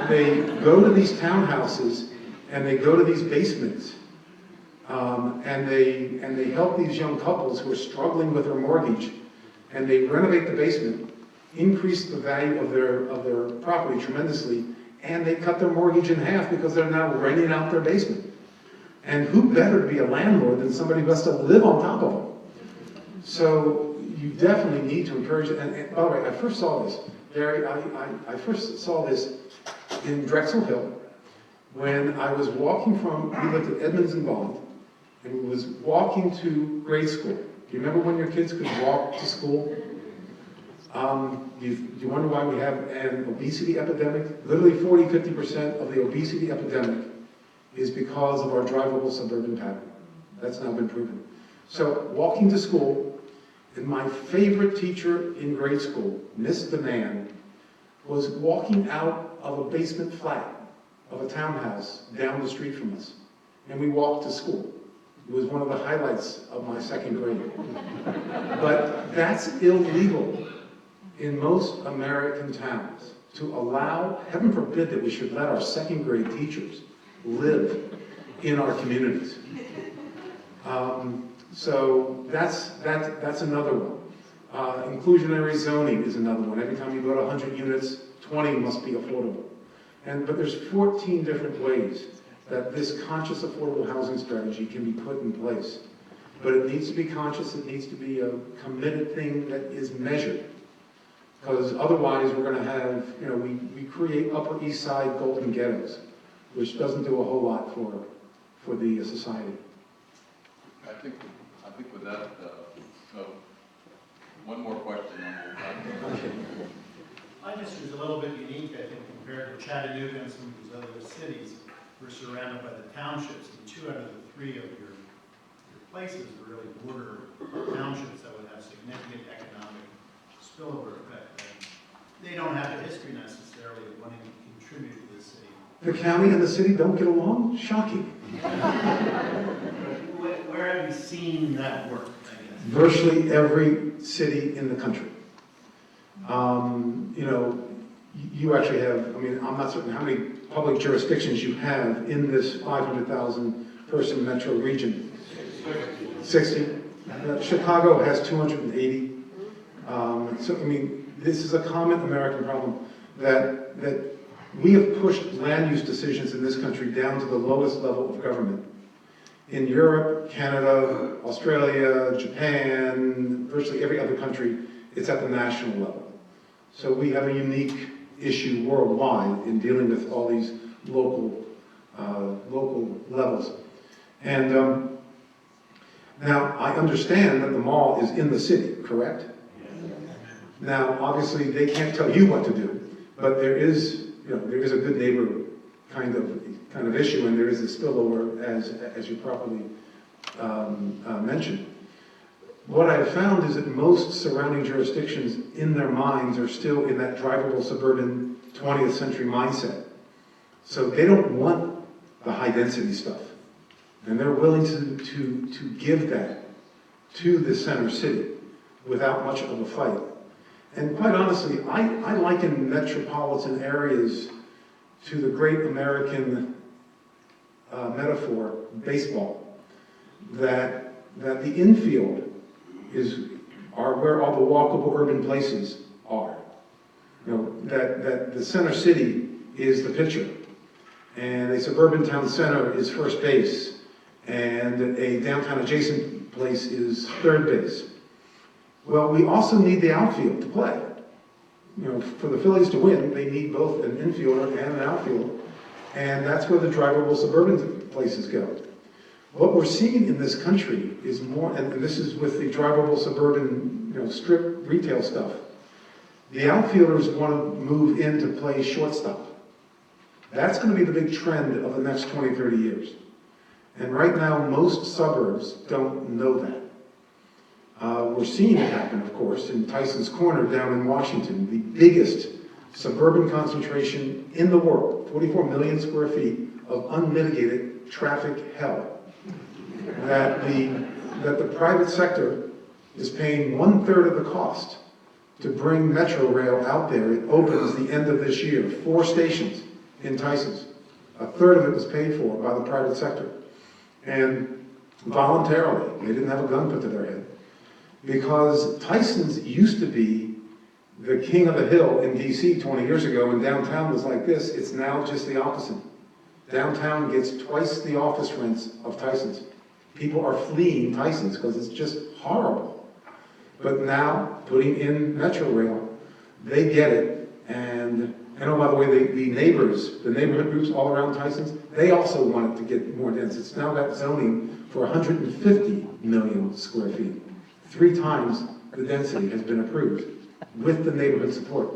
they go to these townhouses and they go to these basements, and they help these young couples who are struggling with their mortgage, and they renovate the basement, increase the value of their property tremendously, and they cut their mortgage in half because they're now renting out their basement. And who better to be a landlord than somebody who has to live on top of them? So you definitely need to encourage it. And by the way, I first saw this, Barry, I first saw this in Drexel Hill when I was walking we lived at Edmonds and Bond, and we was walking to grade school. Do you remember when your kids could walk to school? Do you wonder why we have an obesity epidemic? Literally 40–50% of the obesity epidemic is because of our drivable suburban pattern. That's now been proven. So walking to school, and my favorite teacher in grade school, Miss Deman, was walking out of a basement flat of a townhouse down the street from us. And we walked to school. It was one of the highlights of my second grade. But that's illegal in most American towns, to allow, heaven forbid that we should let our second grade teachers live in our communities. So that's another one. Inclusionary zoning is another one. Every time you go to 100 units, 20 must be affordable. But there's 14 different ways that this conscious affordable housing strategy can be put in place. But it needs to be conscious, it needs to be a committed thing that is measured. Because otherwise we're going to have, we create Upper East Side golden ghettos, which doesn't do a whole lot for the society.
I think with that, so one more question.
Lancaster is a little bit unique, I think, compared to Chattanooga and some of these other cities. We're surrounded by the townships, and 2 out of the 3 of your places are really border townships that would have significant economic spillover effect. And they don't have a history necessarily of wanting to contribute to the city.
The county and the city don't get along? Shocking.
Where have you seen that work, I guess?
Virtually every city in the country. You actually have, I'm not certain how many public jurisdictions you have in this 500,000 person metro region. 60. Chicago has 280. This is a common American problem that we have pushed land use decisions in this country down to the lowest level of government. In Europe, Canada, Australia, Japan, virtually every other country, it's at the national level. So we have a unique issue worldwide in dealing with all these local levels. And now I understand that the mall is in the city, correct? Now, obviously, they can't tell you what to do, but there is a good neighbor kind of issue, and there is a spillover, as you properly mentioned. What I have found is that most surrounding jurisdictions in their minds are still in that drivable suburban 20th century mindset. So they don't want the high density stuff. And they're willing to give that to the center city without much of a fight. And quite honestly, I liken metropolitan areas to the great American metaphor, baseball, that the infield are where all the walkable urban places are. That the center city is the pitcher, and a suburban town center is first base, and a downtown adjacent place is third base. Well, we also need the outfield to play. For the Phillies to win, they need both an infielder and an outfielder, and that's where the drivable suburban places go. What we're seeing in this country is more, and this is with the drivable suburban, strip retail stuff. The outfielders want to move in to play shortstop. That's going to be the big trend of the next 20, 30 years. And right now, most suburbs don't know that. We're seeing it happen, of course, in Tyson's Corner down in Washington, the biggest suburban concentration in the world, 44 million square feet of unmitigated traffic hell. That the private sector is paying 1/3 of the cost to bring Metro Rail out there. It opens the end of this year, 4 stations in Tyson's. 1/3 of it was paid for by the private sector. And voluntarily, they didn't have a gun put to their head. Because Tyson's used to be the king of the hill in DC 20 years ago, and downtown was like this. It's now just the opposite. Downtown gets twice the office rents of Tyson's. People are fleeing Tyson's because it's just horrible. But now, putting in Metro Rail, they get it. And oh, by the way, the neighbors, the neighborhood groups all around Tyson's, they also want it to get more dense. It's now got zoning for 150 million square feet. 3 times the density has been approved with the neighborhood support.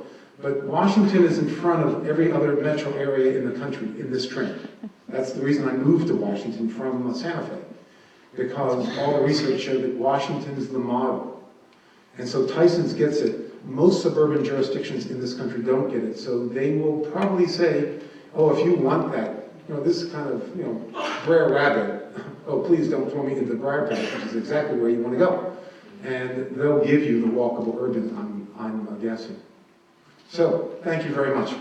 But Washington is in front of every other metro area in the country in this trend. That's the reason I moved to Washington from Santa Fe, because all the research showed that Washington's the model. And so Tyson's gets it. Most suburban jurisdictions in this country don't get it. So they will probably say, oh, if you want that, this kind of, Brer Rabbit, oh, please don't throw me into the briar patch, which is exactly where you want to go. And they'll give you the walkable urban, I'm guessing. So, thank you very much.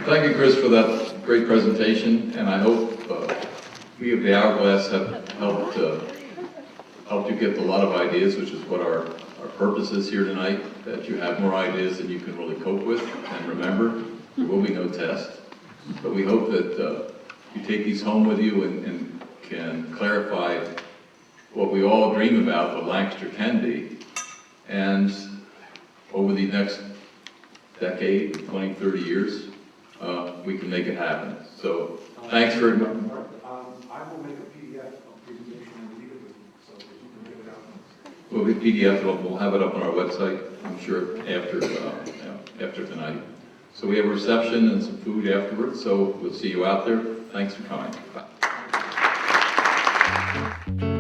Thank you, Chris, for that great presentation, and I hope we of the Hourglass have helped you get a lot of ideas, which is what our purpose is here tonight, that you have more ideas than you can really cope with. And remember, there will be no test, but we hope that you take these home with you and can clarify what we all dream about, what Lancaster can be, and over the next decade, 20, 30 years, we can make it happen. So, thanks very much.
I will make a PDF of presentation and leave it with you, so that you can get it out.
We'll be PDF, we'll have it up on our website, I'm sure, after tonight. So we have a reception and some food afterwards, so we'll see you out there. Thanks for coming. Bye.